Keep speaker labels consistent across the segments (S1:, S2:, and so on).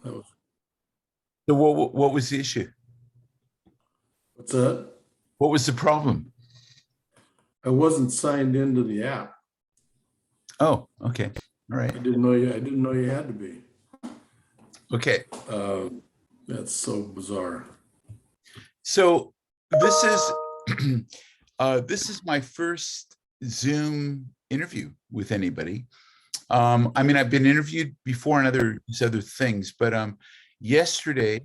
S1: that was,
S2: So what was the issue?
S1: what's that?
S2: What was the problem?
S1: I wasn't signed into the app.
S2: Oh, okay. All right.
S1: I didn't know you had to be.
S2: Okay.
S1: That's so bizarre.
S2: So this is this is my first Zoom interview with anybody. I mean, I've been interviewed before on other things, but yesterday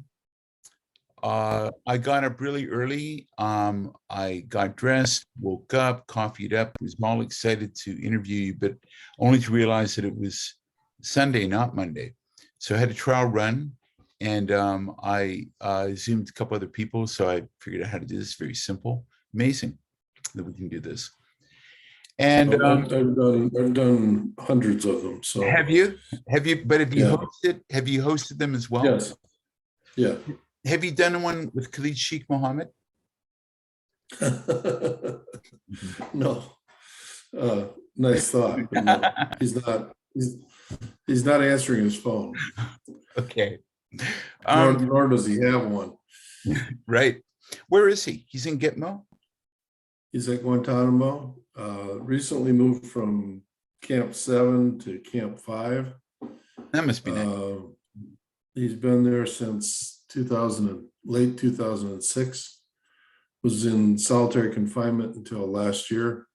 S2: I got up really early. I got dressed, woke up, coffeeed up, was all excited to interview you, but only to realize that it was Sunday, not Monday. So I had a trial run, and I Zoomed a couple other people. So I figured out how to do this. Very simple, amazing that we can do this. And
S1: I've done hundreds of them. So
S2: have you? But have you
S1: Yeah.
S2: hosted? Have you hosted them as well?
S1: Yes. Yeah.
S2: Have you done one with Khalid Sheik Mohammed?
S1: No. Nice thought. But no, he's not answering his phone.
S2: Okay.
S1: Nor does he have one.
S2: Right. Where is he? He's in Gitmo?
S1: He's at Guantanamo. Recently moved from Camp 7 to Camp 5.
S2: That must be nice.
S1: He's been there since late 2006. Was in solitary confinement until last year.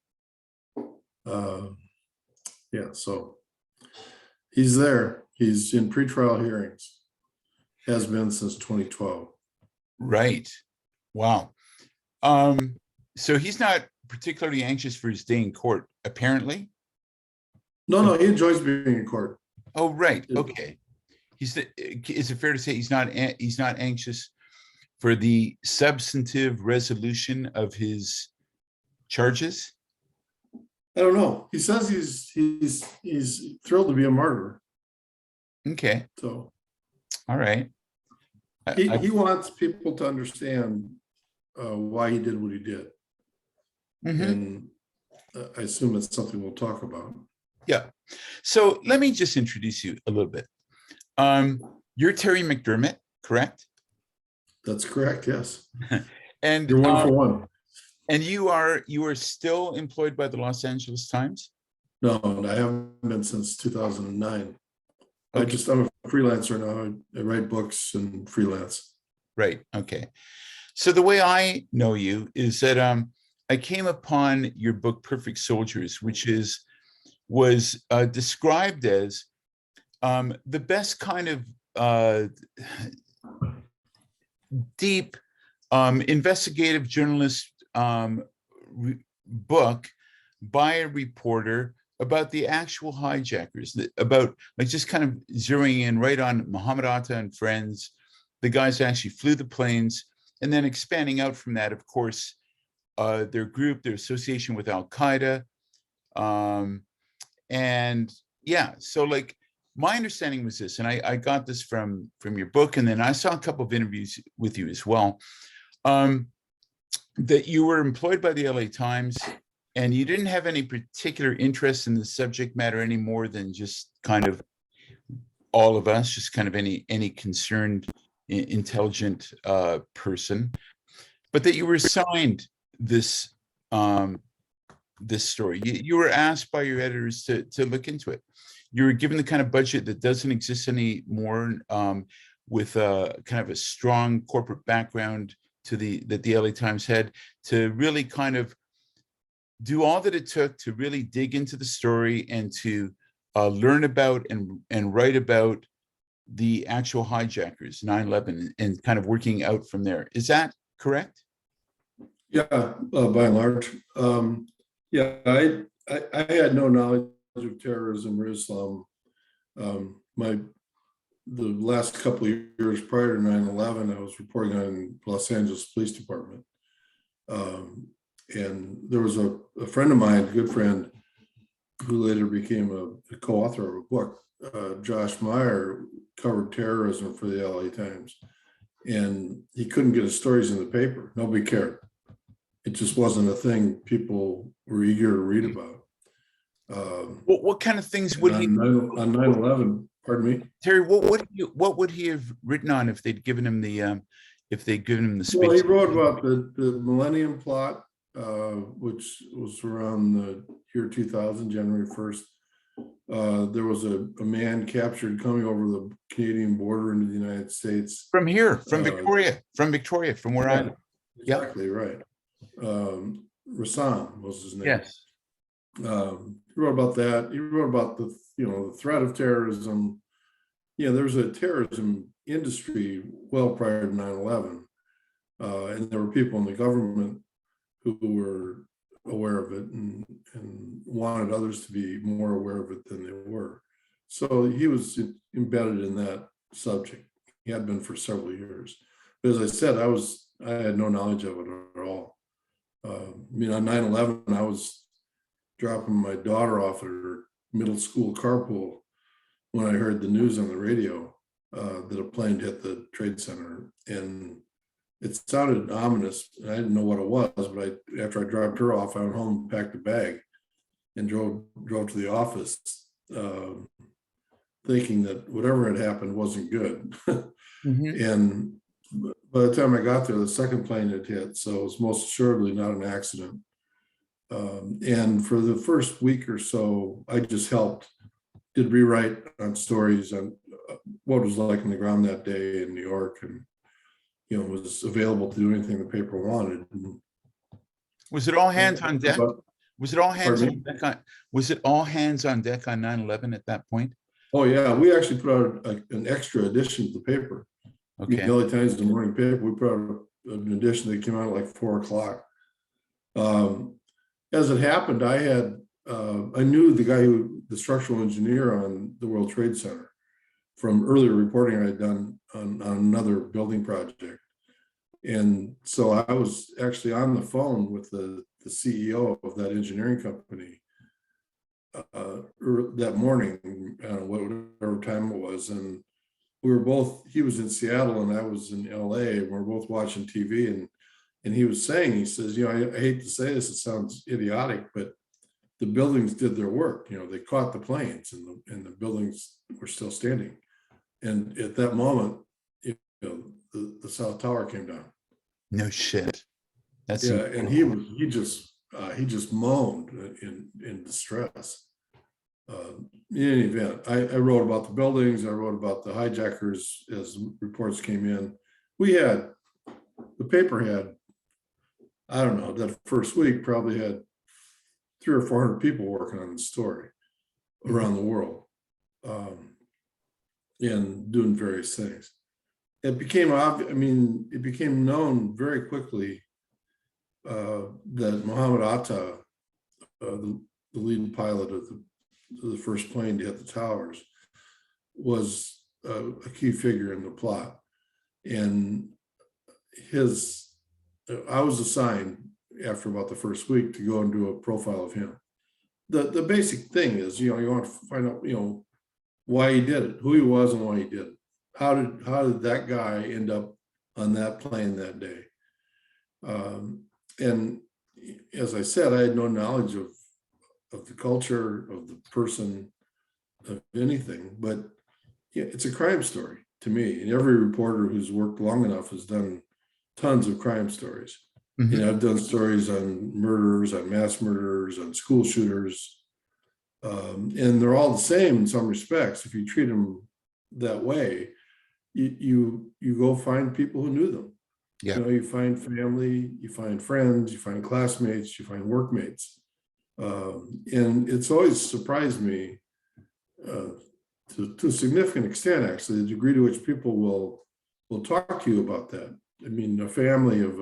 S1: Yeah, so he's there. He's in pretrial hearings. Has been since 2012.
S2: Right. Wow. So he's not particularly anxious for his day in court, apparently.
S1: No, he enjoys being in court.
S2: Oh, right. Okay. Is it fair to say he's not anxious for the substantive resolution of his charges?
S1: I don't know. He says he's thrilled to be a martyr.
S2: Okay.
S1: So
S2: all right.
S1: He wants people to understand why he did what he did.
S2: Mm-hmm.
S1: And I assume it's something we'll talk about.
S2: Yeah. So let me just introduce you a little bit. You're Terry McDermott, correct?
S1: That's correct. Yes.
S2: And
S1: you're one for one.
S2: And you are still employed by the Los Angeles Times?
S1: No, I haven't been since 2009.
S2: Okay.
S1: I'm a freelancer now. I write books and freelance.
S2: Right. Okay. So the way I know you is that I came upon your book Perfect Soldiers, which was described as the best kind of deep investigative journalist book by a reporter about the actual hijackers, about like just kind of zeroing in right on Mohamed Atta and friends, the guys who actually flew the planes, and then expanding out from that, of course, their group, their association with Al-Qaeda. And yeah, so like my understanding was this, and I got this from your book, and then I saw a couple of interviews with you as well, that you were employed by the LA Times and you didn't have any particular interest in the subject matter any more than just kind of all of us, just kind of any concerned, intelligent person, but that you were assigned this story. You were asked by your editors to look into it. You were given the kind of budget that doesn't exist anymore, with a kind of a strong corporate background that the LA Times had, to really kind of do all that it took to really dig into the story and to learn about and write about the actual hijackers, 9/11, and kind of working out from there. Is that correct?
S1: Yeah, by and large. Yeah, I had no knowledge of terrorism or Islam. The last couple of years prior to 9/11, I was reporting on Los Angeles Police Department. And there was a friend of mine, a good friend, who later became a co-author of a book. Josh Meyer covered terrorism for the LA Times, and he couldn't get his stories in the paper. Nobody cared. It just wasn't a thing people were eager to read about.
S2: What kind of things would he?
S1: On 9/11, Pardon me?
S2: Terry, what would he have written on if they'd given him the
S1: Well, he
S2: space?
S1: wrote about the Millennium Plot, which was around the year 2000, January 1st. There was a man captured coming over the Canadian border into the United States.
S2: From here, from Victoria, from where I live.
S1: Exactly right. Rassam was his name.
S2: Yes.
S1: He wrote about that. He wrote about the threat of terrorism. Yeah, there was a terrorism industry well prior to 9/11, and there were people in the government who were aware of it and wanted others to be more aware of it than they were. So he was embedded in that subject. He had been for several years. But as I said, I had no knowledge of it at all. On 9/11, I was dropping my daughter off at her middle school carpool when I heard the news on the radio that a plane hit the Trade Center, and it sounded ominous. I didn't know what it was, but after I dropped her off, I went home, packed a bag, and drove to the office, thinking that whatever had happened wasn't good. And by the time I got there, the second plane had hit, so it was most assuredly not an accident. And for the first week or so, I just did rewrite on stories on what it was like on the ground that day in New York, and was available to do anything the paper wanted.
S2: Was it all hands on deck? Was it all hands
S1: Pardon
S2: on deck was it all hands on deck on 9/11 at that point?
S1: Oh yeah, we actually put out an extra edition of the paper.
S2: Okay.
S1: The LA Times, the morning paper, we put out an edition that came out at like 4:00. As it happened, I knew the structural engineer on the World Trade Center from earlier reporting I had done on another building project. And so I was actually on the phone with the CEO of that engineering company that morning, whatever time it was. And he was in Seattle and I was in LA, and we were both watching TV, and he was saying, he says, I hate to say this, it sounds idiotic, but the buildings did their work. They caught the planes, and the buildings were still standing. And at that moment, the South Tower came down.
S2: No shit. That's
S1: and he just moaned in distress. In any event, I wrote about the buildings. I wrote about the hijackers as reports came in. The paper had, I don't know, that first week probably had 300 or 400 people working on the story around the world, and doing various things. It became obvious. It became known very quickly that Mohamed Atta, the lead pilot of the first plane to hit the towers, was a key figure in the plot. And I was assigned after about the first week to go and do a profile of him. The basic thing is, you want to find out, why he did it, who he was and why he did it. How did that guy end up on that plane that day? And as I said, I had no knowledge of the culture, of the person, of anything, but it's a crime story to me. And every reporter who's worked long enough has done tons of crime stories. I've done stories on murderers, on mass murderers, on school shooters, and they're all the same in some respects. If you treat them that way, you go find people who knew them.
S2: Yeah.
S1: You find family, you find friends, you find classmates, you find workmates, and it's always surprised me to a significant extent, actually, the degree to which people will talk to you about that. A family of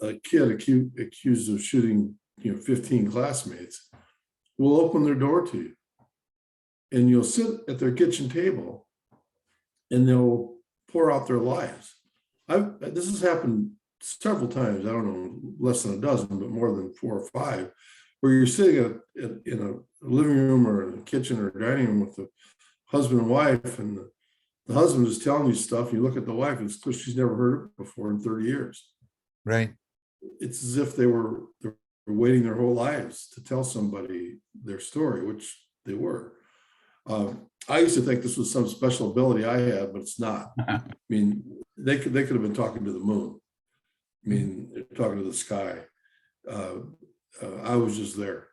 S1: a kid accused of shooting 15 classmates will open their door to you, and you'll sit at their kitchen table and they'll pour out their lives. This has happened several times, I don't know, less than a dozen, but more than 4 or 5, where you're sitting in a living room or in a kitchen or dining room with the husband and wife, and the husband is telling you stuff, and you look at the wife and it's because she's never heard it before in 30 years.
S2: Right.
S1: It's as if they were waiting their whole lives to tell somebody their story, which they were. I used to think this was some special ability I had, but it's not. I mean, they could have been talking to the moon. I mean, they're talking to the sky. I was just there.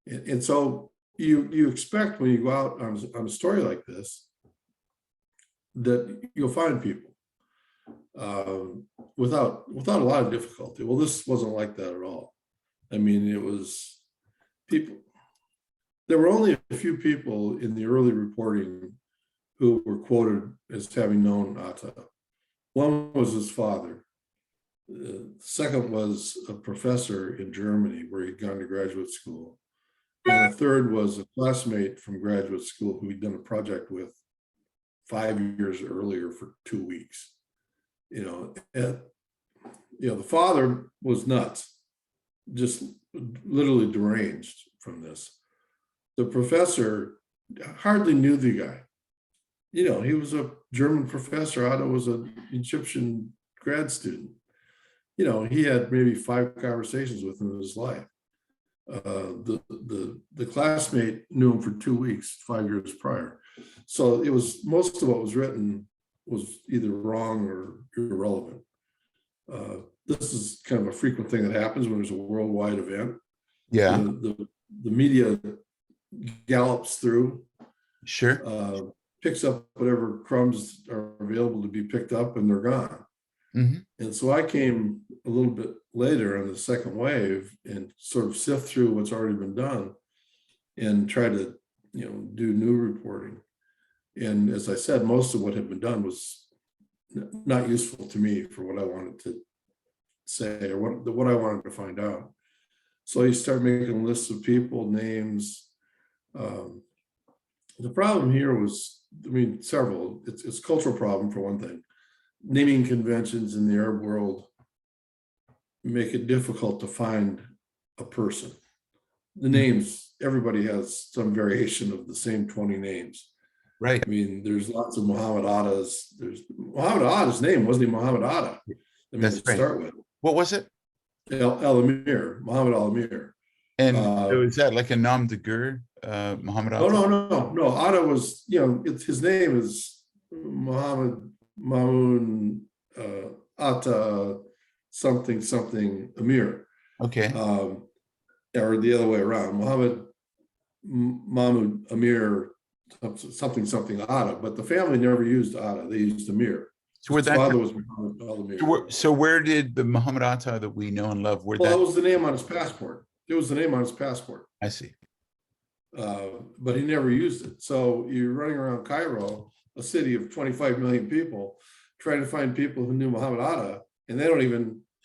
S1: And so you expect when you go out on a story like this, that you'll find people without a lot of difficulty. Well, this wasn't like that at all. I mean, it was people. There were only a few people in the early reporting who were quoted as having known Atta. One was his father. The second was a professor in Germany where he'd gone to graduate school. And the third was a classmate from graduate school who he'd done a project with 5 years earlier for 2 weeks. The father was nuts, just literally deranged from this. The professor hardly knew the guy. He was a German professor. Otto was an Egyptian grad student. He had maybe 5 conversations with him in his life. The classmate knew him for 2 weeks, 5 years prior. So it was, most of what was written was either wrong or irrelevant. This is kind of a frequent thing that happens when there's a worldwide event.
S2: Yeah.
S1: The media gallops through,
S2: Sure.
S1: picks up whatever crumbs are available to be picked up, and they're gone.
S2: Mm-hmm.
S1: And so I came a little bit later in the second wave and sort of sift through what's already been done and try to, do new reporting. And as I said, most of what had been done was not useful to me for what I wanted to say or what I wanted to find out. So you start making lists of people, names. The problem here was, several. It's a cultural problem for one thing. Naming conventions in the Arab world make it difficult to find a person. The names, everybody has some variation of the same 20 names.
S2: Right.
S1: There's lots of Mohamed Attas. There's Mohamed Atta's name wasn't even Mohamed Atta.
S2: That's
S1: to
S2: right.
S1: start with.
S2: What was it?
S1: Al-Amir, Mohamed Al-Amir.
S2: And is that like a nom de guerre, Mohamed Atta?
S1: No. Atta was, his name is Mohamed Mamun Atta something Amir.
S2: Okay.
S1: Or the other way around, Mohamed Mahmoud Amir something Atta, but the family never used Atta, they used Amir.
S2: So where
S1: His father was Mohamed Al-Amir.
S2: So where did the Mohamed Atta that we know and love,
S1: that was the name on his passport. It was the name on his passport.
S2: I see.
S1: But he never used it. So you're running around Cairo, a city of 25 million people, trying to find people who knew Mohamed Atta, and they don't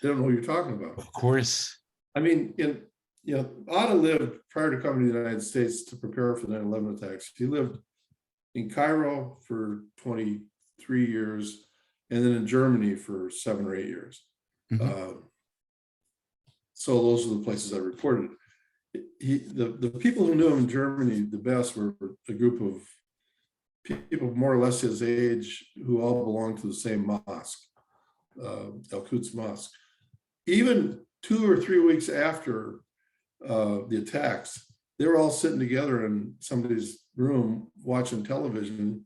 S1: know who you're talking about.
S2: Of course.
S1: Atta lived prior to coming to the United States to prepare for the 9/11 attacks. He lived in Cairo for 23 years, and then in Germany for 7 or 8 years.
S2: Mm-hmm.
S1: So those are the places I reported. The people who knew him in Germany the best were a group of people more or less his age who all belonged to the same mosque, Al-Quds Mosque. Even 2 or 3 weeks after the attacks, they were all sitting together in somebody's room watching television,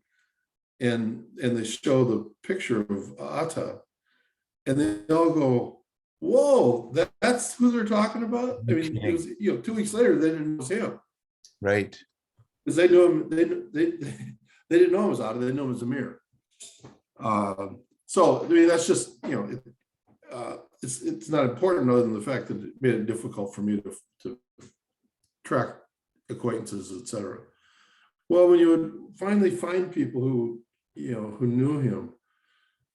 S1: and they show the picture of Atta, and they all go, "Whoa, that's who they're talking about." It was 2 weeks later they didn't know it was him,
S2: right?
S1: Because they knew him. They didn't know him as Atta. They knew him as Amir. So that's just it's not important other than the fact that it made it difficult for me to track acquaintances, etc. Well, when you would finally find people who knew him,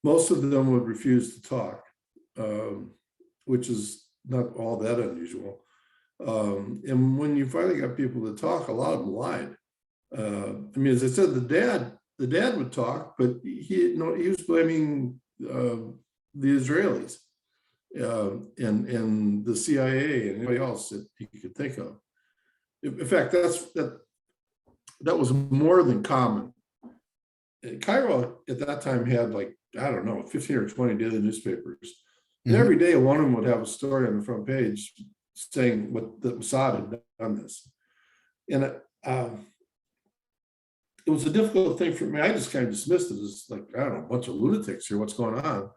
S1: most of them would refuse to talk, which is not all that unusual. And when you finally got people to talk, a lot of them lied. As I said, the dad would talk, but he was blaming the Israelis and the CIA and anybody else that he could think of. In fact, that was more than common. Cairo at that time had 15 or 20 daily newspapers. And every day one of them would have a story on the front page saying that Mossad had done this. And it was a difficult thing for me. I just kind of dismissed it as like, I don't know, a bunch of lunatics here, what's going on?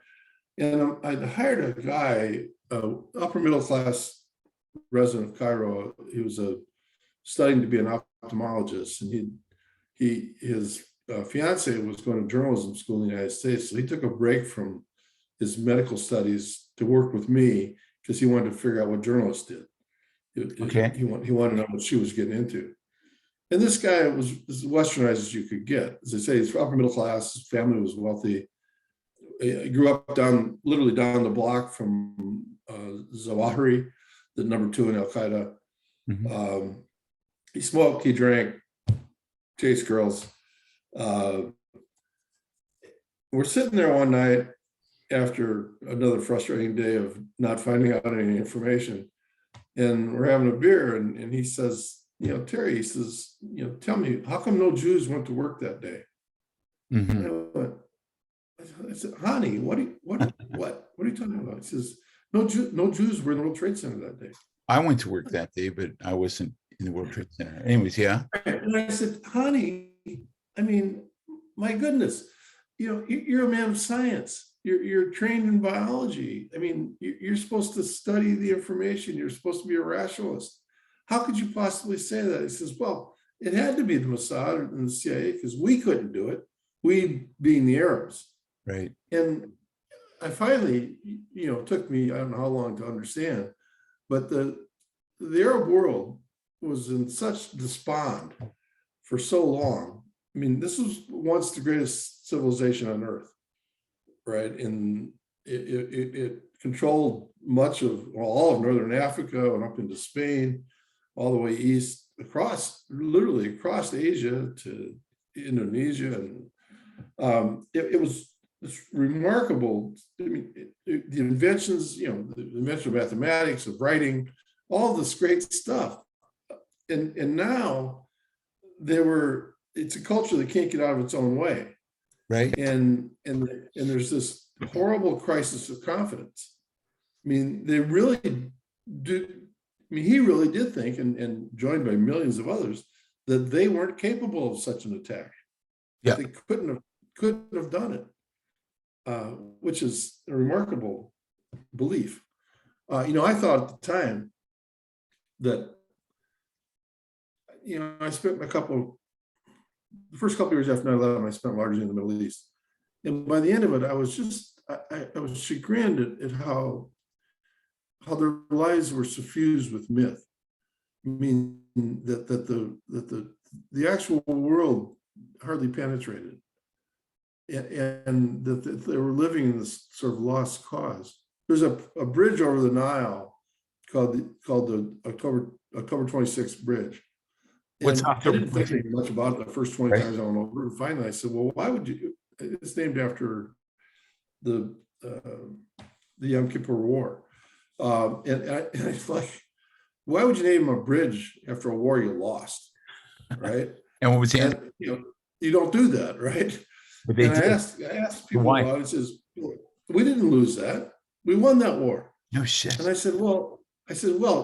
S1: And I hired a guy, upper middle class resident of Cairo. He was studying to be an ophthalmologist, and his fiance was going to journalism school in the United States. So he took a break from his medical studies to work with me because he wanted to figure out what journalists did.
S2: Okay.
S1: He wanted to know what she was getting into. And this guy was as westernized as you could get. As I say, he's upper middle class. His family was wealthy. He grew up literally down the block from Zawahiri, the #2 in Al Qaeda.
S2: Mhm.
S1: He smoked, he drank, chased girls. We're sitting there one night after another frustrating day of not finding out any information, and we're having a beer, and he says, Terry, he says, tell me, how come no Jews went to work that day?
S2: Mhm.
S1: I said, honey, what are you talking about? He says, no Jews were in the World Trade Center that day.
S2: I went to work that day, but I wasn't in the World Trade Center. Anyways, yeah.
S1: And I said, honey, I mean, my goodness, you're a man of science. You're trained in biology. I mean, you're supposed to study the information. You're supposed to be a rationalist. How could you possibly say that? He says, well, it had to be the Mossad and the CIA because we couldn't do it. We being the Arabs.
S2: Right.
S1: And I finally, it took me, I don't know how long to understand, but the Arab world was in such despond for so long. I mean, this was once the greatest civilization on earth, right? And it controlled much of, all of Northern Africa and up into Spain, all the way east, literally across Asia to Indonesia. And it was this remarkable, I mean, the inventions, the invention of mathematics, of writing, all this great stuff. And now it's a culture that can't get out of its own way.
S2: Right.
S1: And there's this horrible crisis of confidence. I mean, they really do. I mean, he really did think, and joined by millions of others, that they weren't capable of such an attack.
S2: Yeah.
S1: They couldn't have done it, which is a remarkable belief. I thought at the time that, I spent the first couple of years after 9/11, I spent largely in the Middle East. And by the end of it, I was chagrined at how their lives were suffused with myth. I mean, that the actual world hardly penetrated, and that they were living in this sort of lost cause. There's a bridge over the Nile called the October 26th bridge.
S2: What's
S1: And I
S2: October
S1: didn't think very much about it the first 20
S2: Right.
S1: times I went over. And finally, I said, "Well, why would you?" It's named after the Yom Kippur War, and it's like, why would you name a bridge after a war you lost, right?
S2: And what was the answer?
S1: And you don't do that, right?
S2: But they
S1: And I
S2: did.
S1: asked people
S2: Why?
S1: about it. It says, we didn't lose that. We won that war.
S2: No shit.
S1: And I said, well,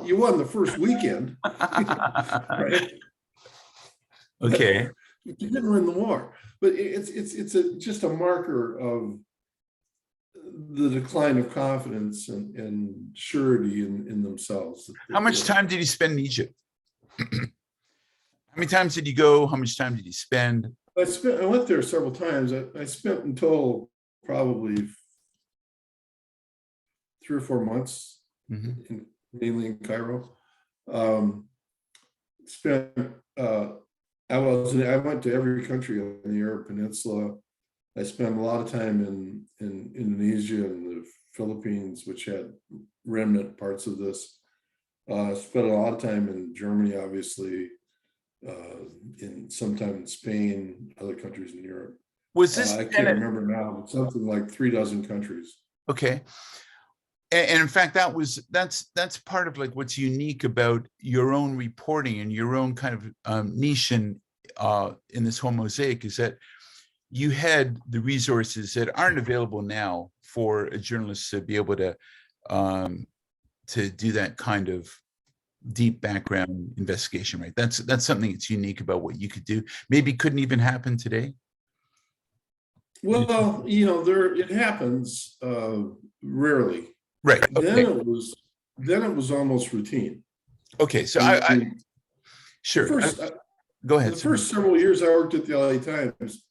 S1: you won the first weekend, right?
S2: Okay.
S1: You didn't win the war. But it's just a marker of the decline of confidence and surety in themselves.
S2: How much time did you spend in Egypt? How many times did you go? How much time did you spend?
S1: I went there several times. I spent in total probably 3 or 4 months, mainly in Cairo. I went to every country on the Arab Peninsula. I spent a lot of time in Indonesia and the Philippines, which had remnant parts of this. Spent a lot of time in Germany, obviously, sometime in Spain, other countries in Europe.
S2: Was this?
S1: I can't remember now, but something like 3 dozen countries.
S2: Okay. And in fact, that's part of like what's unique about your own reporting and your own kind of niche in this whole mosaic is that you had the resources that aren't available now for a journalist to be able to do that kind of deep background investigation, right? That's something that's unique about what you could do. Maybe couldn't even happen today.
S1: Well, it happens rarely.
S2: Right.
S1: Then
S2: Okay.
S1: it was almost routine.
S2: Okay. So
S1: I
S2: sure.
S1: first
S2: Go ahead.
S1: the first several years I worked at the LA Times,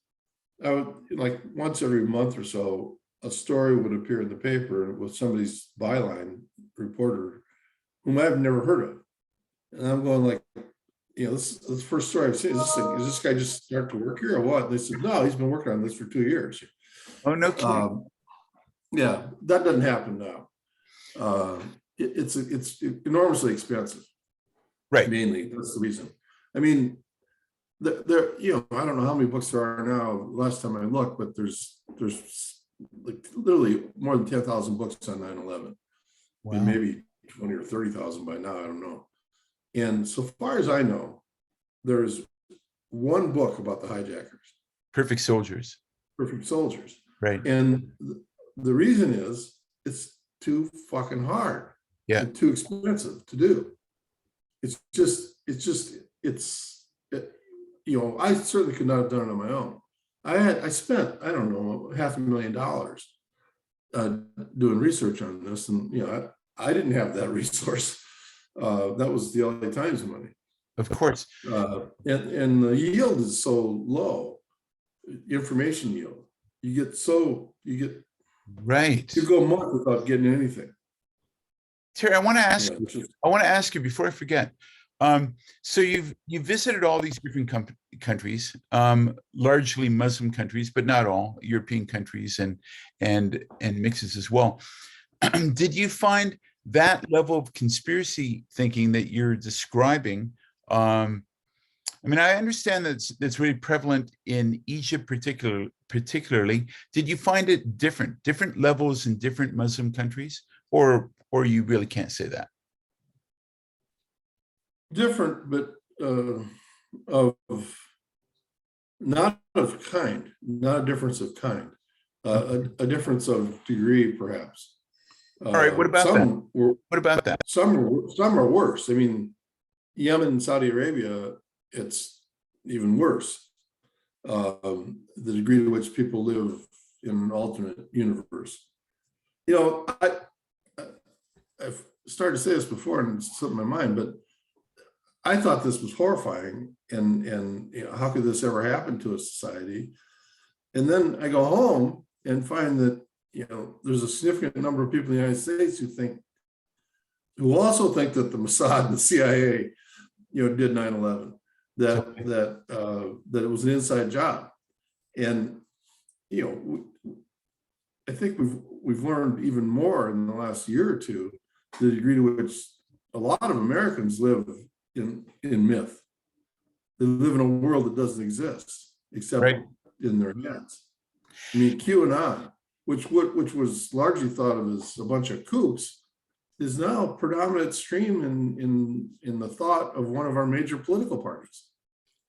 S1: I would, like, once every month or so, a story would appear in the paper with somebody's byline reporter whom I've never heard of. And I'm going like, this is the first story I've seen. Is this guy just start to work here or what? And they said, no, he's been working on this for 2 years.
S2: Oh, no kidding.
S1: Yeah, that doesn't happen now. It's enormously expensive.
S2: Right.
S1: Mainly, that's the reason. I mean, there, I don't know how many books there are now. Last time I looked, but there's like literally more than 10,000 books on 9/11.
S2: Wow.
S1: And maybe 20 or 30,000 by now. I don't know. And so far as I know, there's one book about the hijackers.
S2: Perfect Soldiers.
S1: Perfect Soldiers.
S2: Right.
S1: And the reason is it's too fucking hard.
S2: Yeah.
S1: And too expensive to do. I certainly could not have done it on my own. I spent, I don't know, $500,000 doing research on this. And, I didn't have that resource. That was the LA Times money.
S2: Of course.
S1: And the yield is so low, information yield. You get
S2: right.
S1: You go a month without getting anything.
S2: Terry, I want to ask you before I forget. So you've visited all these different countries, largely Muslim countries, but not all, European countries and mixes as well. Did you find that level of conspiracy thinking that you're describing? I mean, I understand that's really prevalent in Egypt, particularly. Did you find it different levels in different Muslim countries, or you really can't say that?
S1: Different, but of not of kind, not a difference of kind, a difference of degree, perhaps.
S2: All right. What about that? What about that?
S1: Some are worse. I mean, Yemen and Saudi Arabia, it's even worse. The degree to which people live in an alternate universe. I've started to say this before and it's slipped my mind, but I thought this was horrifying, and how could this ever happen to a society? And then I go home and find that there's a significant number of people in the United States who also think that the Mossad and the CIA, did 9/11, that it was an inside job, and I think we've learned even more in the last year or two the degree to which a lot of Americans live in myth. They live in a world that doesn't exist except in their heads. I mean, QAnon, which was largely thought of as a bunch of kooks, is now a predominant stream in the thought of one of our major political parties.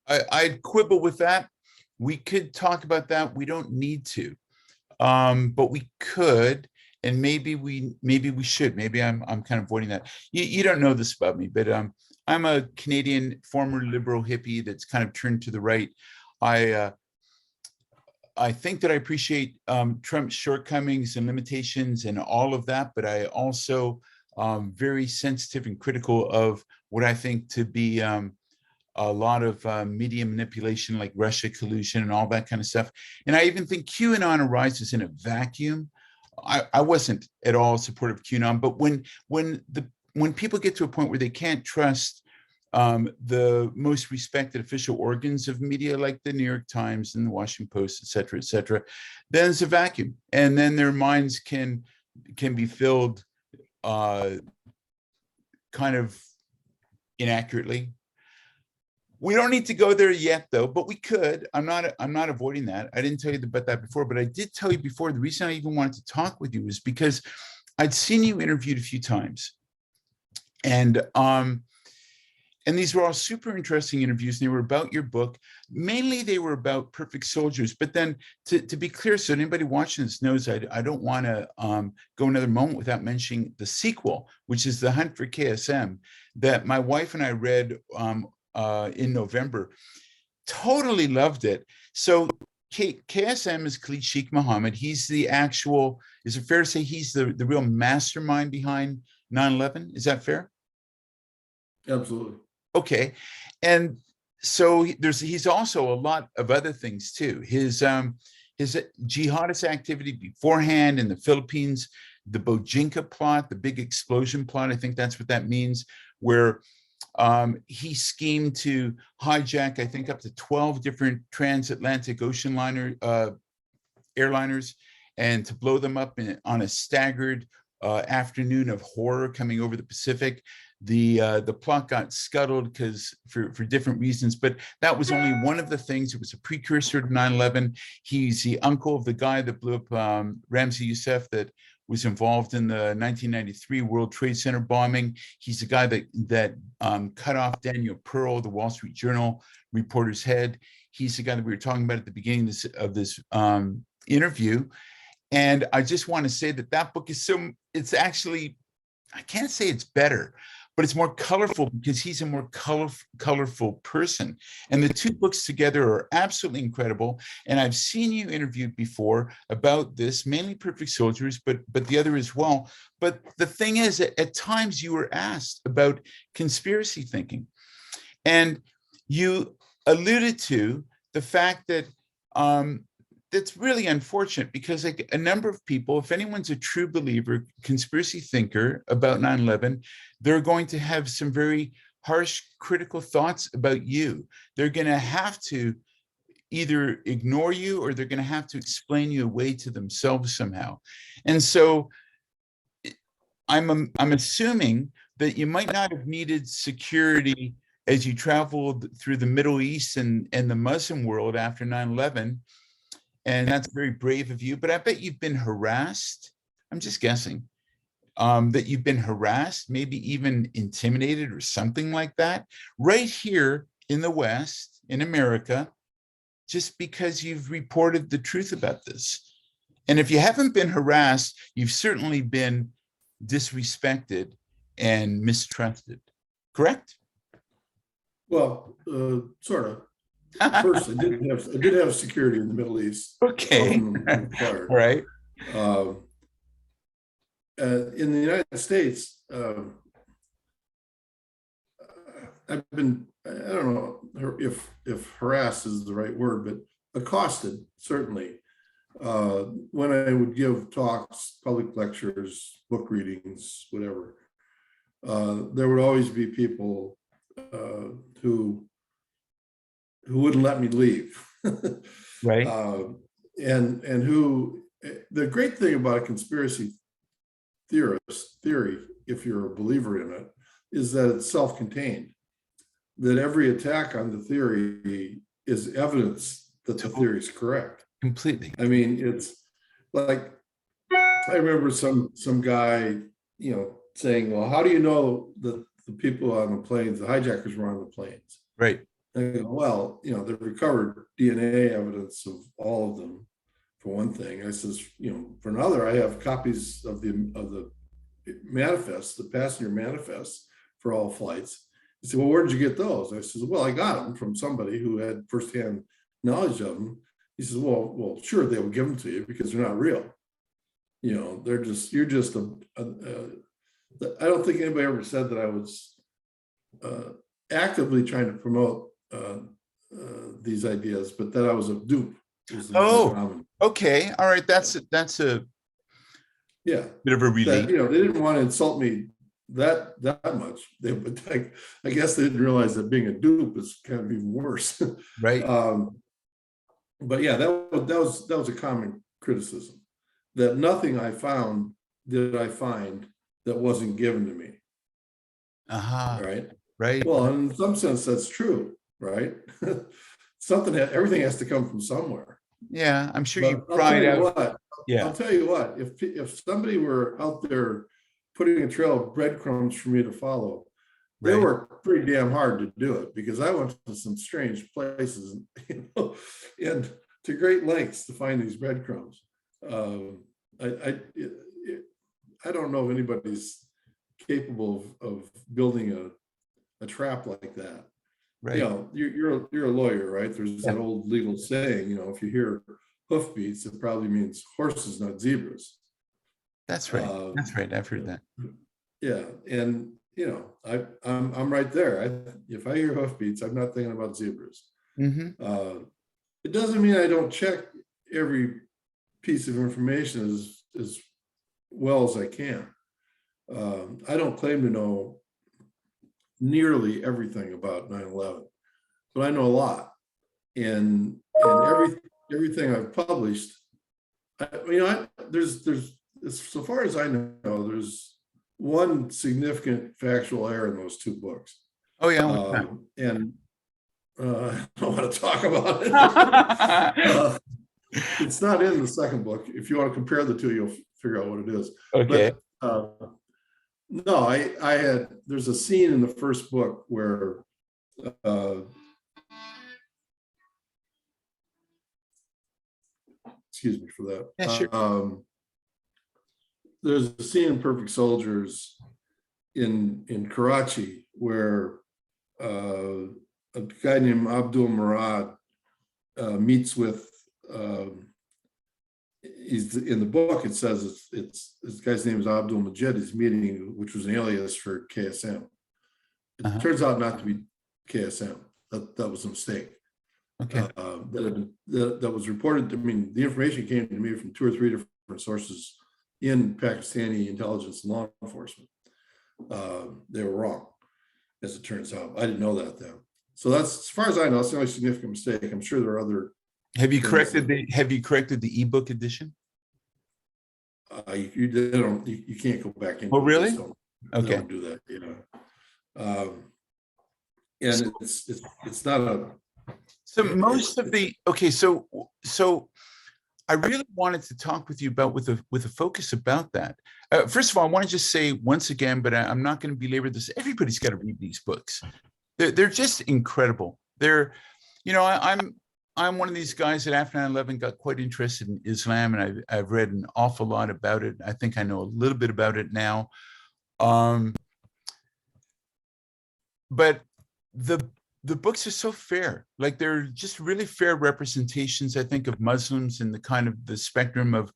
S2: I'd quibble with that. We could talk about that. We don't need to, but we could, and maybe we should. Maybe I'm kind of avoiding that. You don't know this about me, but I'm a Canadian former liberal hippie that's kind of turned to the right. I think that I appreciate Trump's shortcomings and limitations and all of that, but I also very sensitive and critical of what I think to be a lot of media manipulation, like Russia collusion and all that kind of stuff. And I even think QAnon arises in a vacuum. I wasn't at all supportive of QAnon, but when people get to a point where they can't trust the most respected official organs of media, like the New York Times and the Washington Post, et cetera, then it's a vacuum. And then their minds can be filled kind of inaccurately. We don't need to go there yet, though, but we could. I'm not avoiding that. I didn't tell you about that before, but I did tell you before. The reason I even wanted to talk with you is because I'd seen you interviewed a few times, and And these were all super interesting interviews, and they were about your book. Mainly, they were about Perfect Soldiers. But then, to be clear, so anybody watching this knows I don't want to go another moment without mentioning the sequel, which is The Hunt for KSM, that my wife and I read in November. Totally loved it. So KSM is Khalid Sheik Mohammed. He's the actual, is it fair to say he's the real mastermind behind 9/11? Is that fair?
S1: Absolutely.
S2: Okay. And so he's also a lot of other things too. His jihadist activity beforehand in the Philippines, the Bojinka plot, the big explosion plot, I think that's what that means, where he schemed to hijack, I think, up to 12 different transatlantic ocean airliners, and to blow them up on a staggered afternoon of horror coming over the Pacific. The plot got scuttled because for different reasons, but that was only one of the things. It was a precursor to 9/11. He's the uncle of the guy that blew up Ramzi Youssef, that was involved in the 1993 World Trade Center bombing. He's the guy that cut off Daniel Pearl, the Wall Street Journal reporter's head. He's the guy that we were talking about at the beginning of this interview. And I just want to say that book is it's actually, I can't say it's better, but it's more colorful because he's a more colorful person. And the two books together are absolutely incredible. And I've seen you interviewed before about this, mainly Perfect Soldiers, but the other as well. But the thing is, at times you were asked about conspiracy thinking. And you alluded to the fact that that's really unfortunate, because like a number of people, if anyone's a true believer, conspiracy thinker about 9/11, they're going to have some very harsh, critical thoughts about you. They're going to have to either ignore you, or they're going to have to explain you away to themselves somehow. And so I'm assuming that you might not have needed security as you traveled through the Middle East and the Muslim world after 9/11. And that's very brave of you, but I bet you've been harassed. I'm just guessing that you've been harassed, maybe even intimidated or something like that, right here in the West, in America, just because you've reported the truth about this. And if you haven't been harassed, you've certainly been disrespected and mistrusted, correct?
S1: Well, sort of. First, I did have security in the Middle East.
S2: Okay. Right.
S1: In the United States, I've been, I don't know if harassed is the right word, but accosted, certainly. When I would give talks, public lectures, book readings, whatever, there would always be people who wouldn't let me leave.
S2: Right.
S1: And who, the great thing about a conspiracy theory, if you're a believer in it, is that it's self-contained, that every attack on the theory is evidence that the theory is correct.
S2: Completely.
S1: I mean, it's like, I remember some guy, saying, well, how do you know that the people on the planes, the hijackers were on the planes?
S2: Right.
S1: And I go, well, they've recovered DNA evidence of all of them, for one thing. I says, for another, I have copies of the manifest, the passenger manifest for all flights. He said, well, where did you get those? I says, well, I got them from somebody who had firsthand knowledge of them. He says, well, sure, they will give them to you because they're not real. They're just, you're just I don't think anybody ever said that I was actively trying to promote these ideas, but that I was a dupe.
S2: Oh, okay. All right. That's a bit of a relief.
S1: They didn't want to insult me that much. I guess they didn't realize that being a dupe is kind of even worse.
S2: Right.
S1: But yeah, that was a common criticism, that nothing I found did I find that wasn't given to me. Right.
S2: Right.
S1: Well, in some sense, that's true. Right. Everything has to come from somewhere.
S2: Yeah, I'm sure you
S1: cried out.
S2: I'll
S1: tell you what, if somebody were out there putting a trail of breadcrumbs for me to follow, they
S2: right,
S1: work pretty damn hard to do it, because I went to some strange places, and to great lengths to find these breadcrumbs. I, I, I don't know if anybody's capable of building a trap like that.
S2: right.
S1: You're a lawyer, right? There's
S2: Yeah,
S1: that old legal saying, if you hear hoofbeats, it probably means horses, not zebras.
S2: that's right.
S1: Um,
S2: That's right. I've heard that.
S1: yeah, and I'm right there. If I hear hoofbeats, I'm not thinking about zebras.
S2: Hmm.
S1: It doesn't mean I don't check every piece of information as well as I can. I don't claim to know nearly everything about 9/11, but I know a lot. And everything I've published, there's so far as I know, there's one significant factual error in those two books.
S2: Oh yeah. What's that?
S1: And I don't want to talk about it. It's not in the second book. If you want to compare the two, you'll figure out what it is.
S2: Okay.
S1: But no, there's a scene in the first book where excuse me for that.
S2: Yeah, sure.
S1: There's a scene in Perfect Soldiers in Karachi where a guy named Abdul Murad meets with. He's in the book. It says it's this guy's name is Abdul Majid. He's meeting, which was an alias for KSM. It turns out not to be KSM. That was a mistake.
S2: Okay.
S1: That was reported to me. The information came to me from 2 or 3 different sources in Pakistani intelligence and law enforcement. They were wrong, as it turns out. I didn't know that then. So that's, as far as I know, it's the only significant mistake. I'm sure there are other.
S2: Have you corrected the ebook edition?
S1: You can't go back into.
S2: Oh, really?
S1: They don't do that. And it's not a.
S2: So most of the so I really wanted to talk with you about with a focus about that. First of all, I want to just say once again, but I'm not going to belabor this. Everybody's got to read these books. They're just incredible. I'm one of these guys that after 9/11 got quite interested in Islam, and I've read an awful lot about it. I think I know a little bit about it now. But the books are so fair. Like, they're just really fair representations, I think, of Muslims and the kind of the spectrum of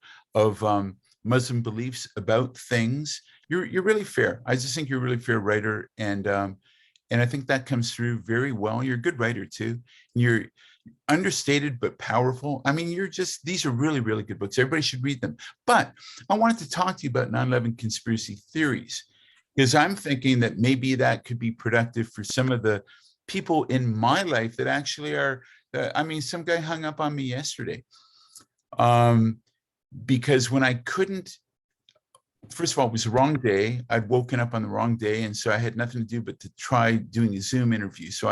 S2: Muslim beliefs about things. You're really fair. I just think you're a really fair writer, and I think that comes through very well. You're a good writer too. You're understated but powerful. I mean, these are really, really good books. Everybody should read them. But I wanted to talk to you about 9/11 conspiracy theories, because I'm thinking that maybe that could be productive for some of the people in my life that actually are. Some guy hung up on me yesterday because when I couldn't. First of all, it was the wrong day. I'd woken up on the wrong day, and so I had nothing to do but to try doing a Zoom interview. So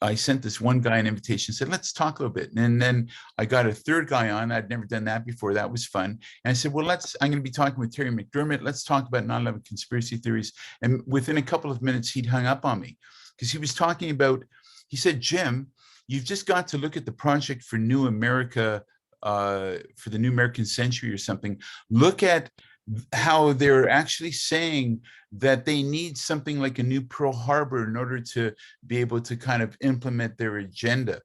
S2: I sent this one guy an invitation, said, let's talk a little bit. And then I got a third guy on. I'd never done that before. That was fun. And I said, well, I'm going to be talking with Terry McDermott. Let's talk about 9/11 conspiracy theories. And within a couple of minutes, he'd hung up on me because he was talking about, he said, Jim, you've just got to look at the Project for New America, for the New American Century or something. Look at how they're actually saying that they need something like a new Pearl Harbor in order to be able to kind of implement their agenda.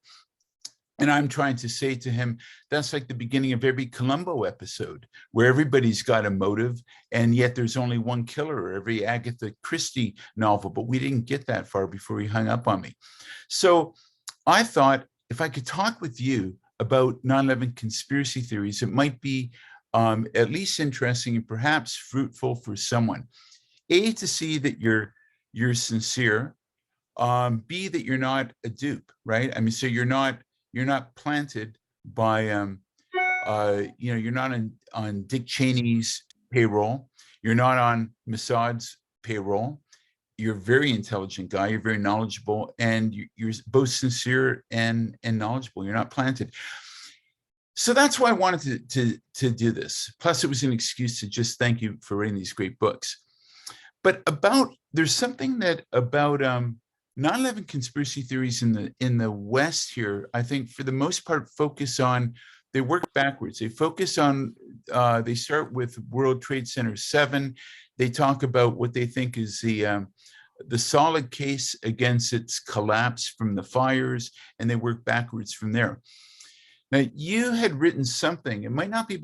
S2: And I'm trying to say to him, that's like the beginning of every Columbo episode, where everybody's got a motive, and yet there's only one killer, or every Agatha Christie novel. But we didn't get that far before he hung up on me. So I thought, if I could talk with you about 9/11 conspiracy theories, it might be at least interesting and perhaps fruitful for someone. A, to see that you're sincere. B, that you're not a dupe, right? I mean, so you're not planted by you're not on Dick Cheney's payroll. You're not on Mossad's payroll. You're a very intelligent guy. You're very knowledgeable, and you're both sincere and knowledgeable. You're not planted. So that's why I wanted to do this. Plus, it was an excuse to just thank you for writing these great books. But there's something that about 9/11 conspiracy theories in the West here, I think for the most part they work backwards. They focus on they start with World Trade Center 7. They talk about what they think is the solid case against its collapse from the fires, and they work backwards from there. Now, you had written something, it might not be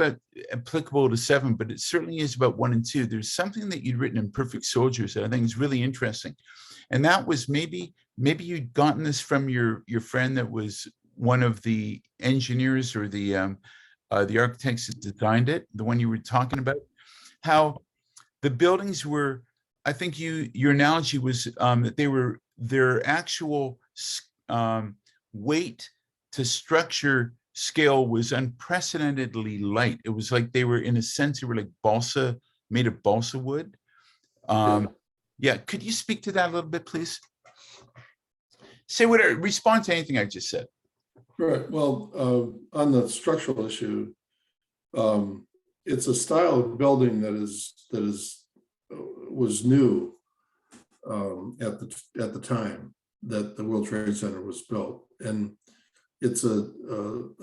S2: applicable to 7, but it certainly is about 1 and 2. There's something that you'd written in Perfect Soldiers that I think is really interesting. And that was maybe you'd gotten this from your friend that was one of the engineers or the architects that designed it, the one you were talking about, how the buildings were, I think your analogy was that their actual weight to structure scale was unprecedentedly light. It was like they were, in a sense, they were like made of balsa wood. Yeah, could you speak to that a little bit, please? Respond to anything I just said.
S1: Right. Well, on the structural issue, it's a style of building that was new at the time that the World Trade Center was built, and it's a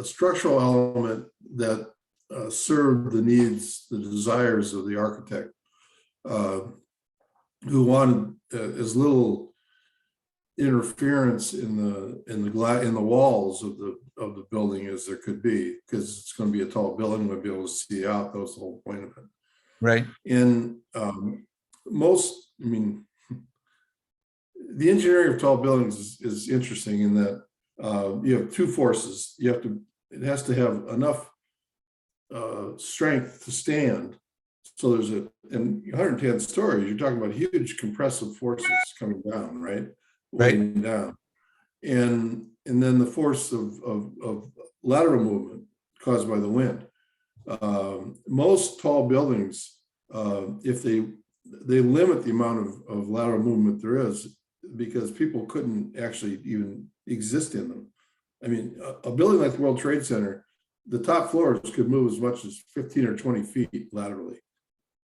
S1: structural element that served the needs, the desires of the architect, who wanted as little interference in the walls of the building as there could be, because it's going to be a tall building, we'll be able to see out. That was the whole point of it.
S2: Right.
S1: And the engineering of tall buildings is interesting in that you have two forces. It has to have enough strength to stand. So there's in 110 stories, you're talking about huge compressive forces coming down, right? Weighing down. And then the force of lateral movement caused by the wind. Most tall buildings, if they limit the amount of lateral movement there is, because people couldn't actually even exist in them. I mean, a building like the World Trade Center, the top floors could move as much as 15 or 20 feet laterally,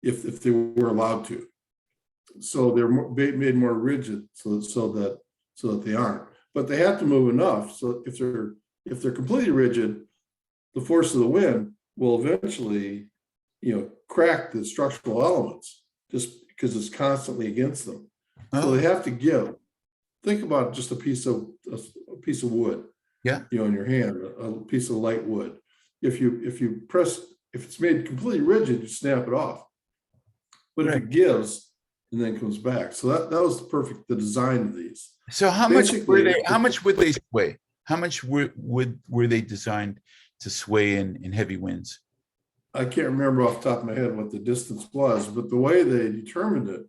S1: if they were allowed to. So they're made more rigid, so that they aren't. But they have to move enough. So if they're completely rigid, the force of the wind will eventually, crack the structural elements just because it's constantly against them. So they have to give. Think about just a piece of wood.
S2: Yeah.
S1: In your hand, a piece of light wood. If it's made completely rigid, you snap it off. But if it gives and then comes back, so that was the design of these.
S2: So how much would they sway? How much were they designed to sway in heavy winds?
S1: I can't remember off the top of my head what the distance was, but the way they determined it,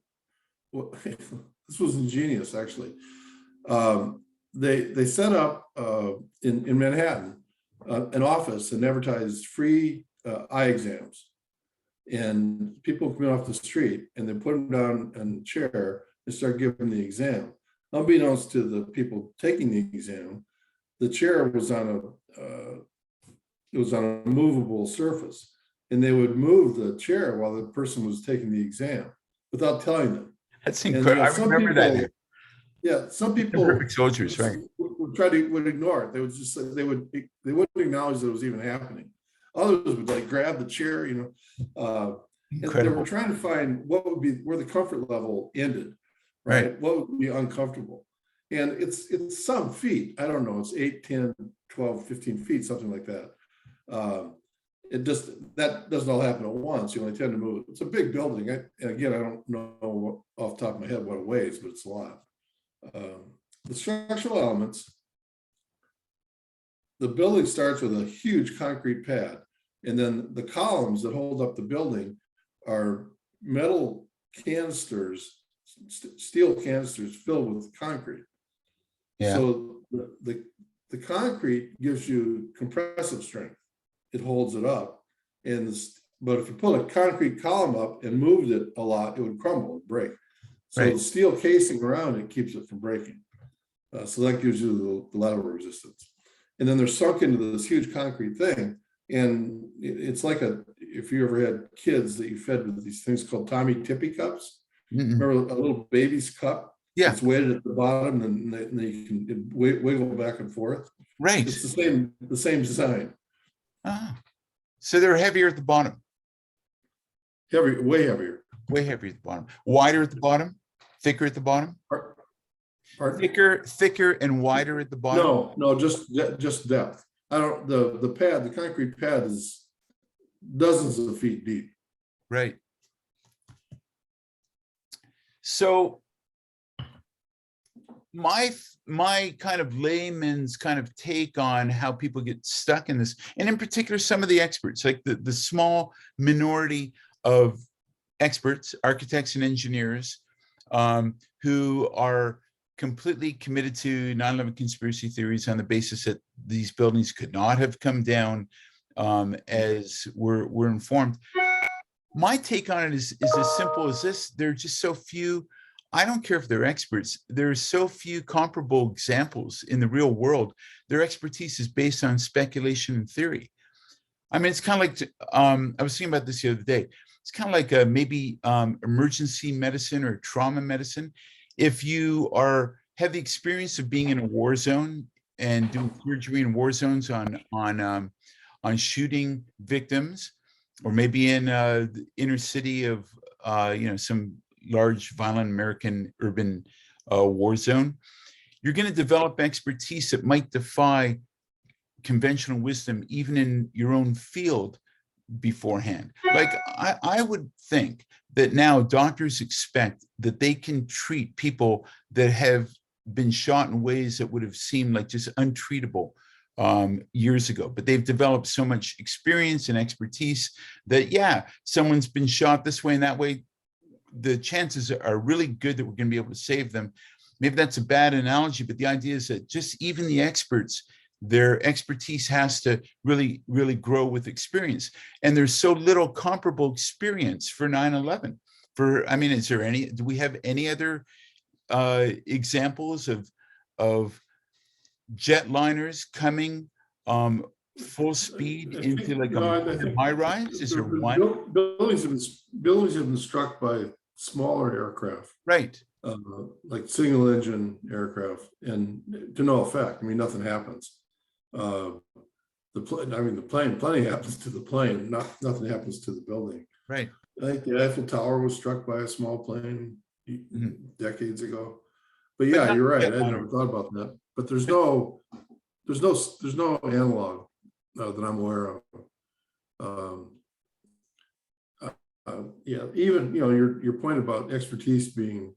S1: this was ingenious, actually. They set up in Manhattan an office and advertised free eye exams, and people come in off the street and they put them down in a chair and start giving the exam. Unbeknownst to the people taking the exam, the chair was on a movable surface, and they would move the chair while the person was taking the exam without telling them.
S2: That's incredible. I remember that.
S1: Yeah, some people
S2: Perfect Soldiers, right?
S1: would ignore it. They would just they wouldn't acknowledge that it was even happening. Others would grab the chair, and they were trying to find what would be where the comfort level ended, right? What would be uncomfortable. And it's some feet. I don't know, it's 8, 10, 12, 15 feet, something like that. That doesn't all happen at once. You only tend to move. It's a big building. And again, I don't know off the top of my head what it weighs, but it's a lot. The structural elements, the building starts with a huge concrete pad, and then the columns that hold up the building are metal canisters, steel canisters filled with concrete. Yeah. So the concrete gives you compressive strength. It holds it up, but if you put a concrete column up and moved it a lot, it would crumble and break. So the steel casing around it keeps it from breaking. So that gives you the lateral resistance. And then they're sunk into this huge concrete thing. And it's like if you ever had kids that you fed with these things called Tommy Tippy cups.
S2: Mm-mm.
S1: Remember a little baby's cup?
S2: Yeah,
S1: It's weighted at the bottom, and you can wiggle back and forth.
S2: right.
S1: It's the same design.
S2: Ah, so they're heavier at the bottom,
S1: Way heavier.
S2: way heavier at the bottom, wider at the bottom, thicker at the bottom,
S1: Pardon?
S2: thicker and wider at the bottom.
S1: No, just depth. I don't, the concrete pad is dozens of feet deep.
S2: Right. So my kind of layman's kind of take on how people get stuck in this, and in particular, some of the experts, like the small minority of experts, architects and engineers, who are completely committed to 9/11 conspiracy theories on the basis that these buildings could not have come down, as we're informed. My take on it is as simple as this. There are just so few, I don't care if they're experts, there are so few comparable examples in the real world. Their expertise is based on speculation and theory. I mean, it's kind of like, I was thinking about this the other day. It's kind of like maybe emergency medicine or trauma medicine. If you have the experience of being in a war zone and doing surgery in war zones on shooting victims, or maybe in the inner city of some large violent American urban war zone, you're going to develop expertise that might defy conventional wisdom, even in your own field beforehand. Like I would think that now doctors expect that they can treat people that have been shot in ways that would have seemed like just untreatable years ago, but they've developed so much experience and expertise that, yeah, someone's been shot this way and that way, the chances are really good that we're going to be able to save them. Maybe that's a bad analogy, but the idea is that just even the experts, their expertise has to really, really grow with experience. And there's so little comparable experience for 9/11. Do we have any other examples of jetliners coming full speed into like a high rise? Is there one?
S1: Buildings have been struck by smaller aircraft,
S2: Right.
S1: like single engine aircraft, and to no effect. I mean, nothing happens. The plane, plenty happens to the plane. Nothing happens to the building.
S2: Right.
S1: I think the Eiffel Tower was struck by a small plane decades ago. But yeah, you're right. I never thought about that. But there's no analog that I'm aware of. Yeah, even your point about expertise being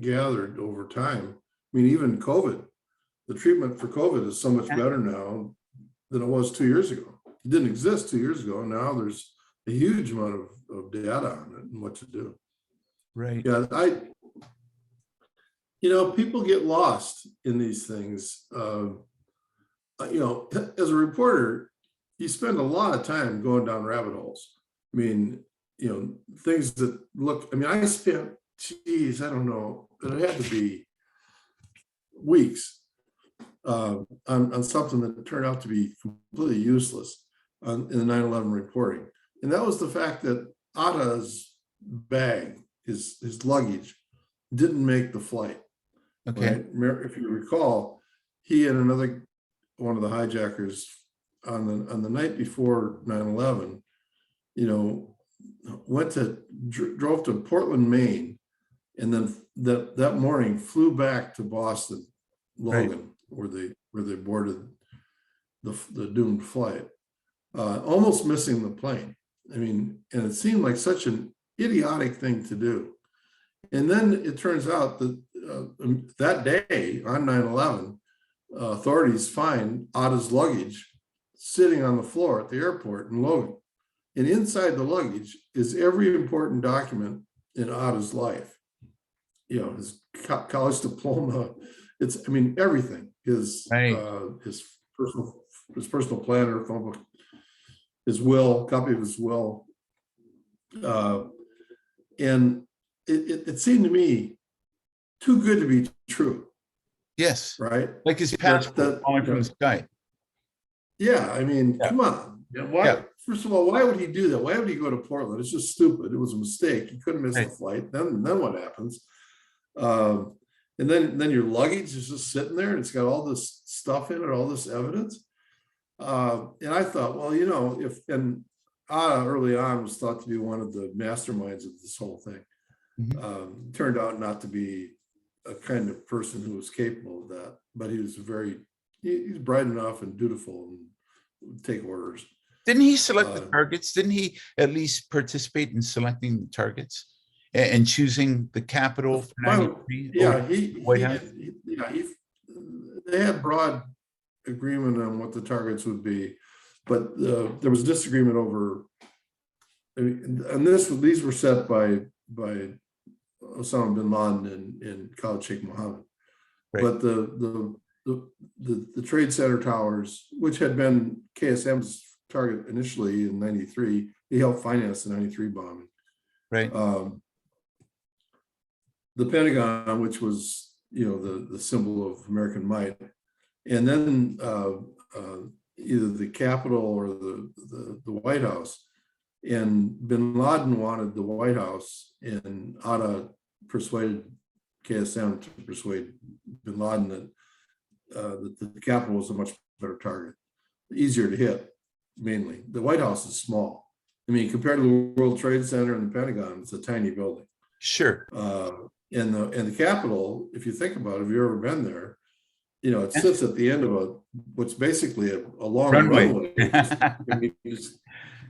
S1: gathered over time. I mean, even COVID, the treatment for COVID is so much better now than it was 2 years ago. It didn't exist 2 years ago. Now there's a huge amount of data on it and what to do.
S2: Right.
S1: Yeah, people get lost in these things. As a reporter, you spend a lot of time going down rabbit holes. I mean, things that look, I spent, I don't know, but it had to be weeks on something that turned out to be completely useless in the 9/11 reporting. And that was the fact that Atta's bag, his luggage, didn't make the flight.
S2: Okay.
S1: Right? If you recall, he and another one of the hijackers on the night before 9/11, drove to Portland, Maine, and then that morning flew back to Boston, Logan, right, where they boarded the doomed flight, almost missing the plane. And it seemed like such an idiotic thing to do. And then it turns out that that day on 9/11, authorities find Atta's luggage sitting on the floor at the airport in Logan. And inside the luggage is every important document in Atta's life. His college diploma. It's, everything. His personal planner, phone book, his will, copy of his will. And it seemed to me too good to be true.
S2: Yes.
S1: Right.
S2: Like his passport falling from the sky.
S1: Yeah. Come on. Why? first of all, why would he do that? Why would he go to Portland? It's just stupid. It was a mistake. You couldn't miss the flight. Then what happens? And then your luggage is just sitting there and it's got all this stuff in it, all this evidence. And I thought, well, and Atta early on was thought to be one of the masterminds of this whole thing. Turned out not to be a kind of person who was capable of that, but he was he's bright enough and dutiful and would take orders.
S2: Didn't he select the targets? Didn't he at least participate in selecting the targets and choosing the capital for 93?
S1: They had broad agreement on what the targets would be, but there was disagreement over. And these were set by Osama bin Laden and Khalid Sheik Mohammed, but the trade center towers, which had been KSM's target initially in '93, he helped finance the '93 bombing.
S2: Right.
S1: The Pentagon, which was the symbol of American might, and then either the Capitol or the White House. And bin Laden wanted the White House, and Atta persuaded KSM to persuade bin Laden that the Capitol was a much better target, easier to hit. Mainly, the White House is small. I mean, compared to the World Trade Center and the Pentagon, it's a tiny building.
S2: Sure.
S1: And the Capitol, if you think about it, if you've ever been there, it sits at the end of what's basically a long runway.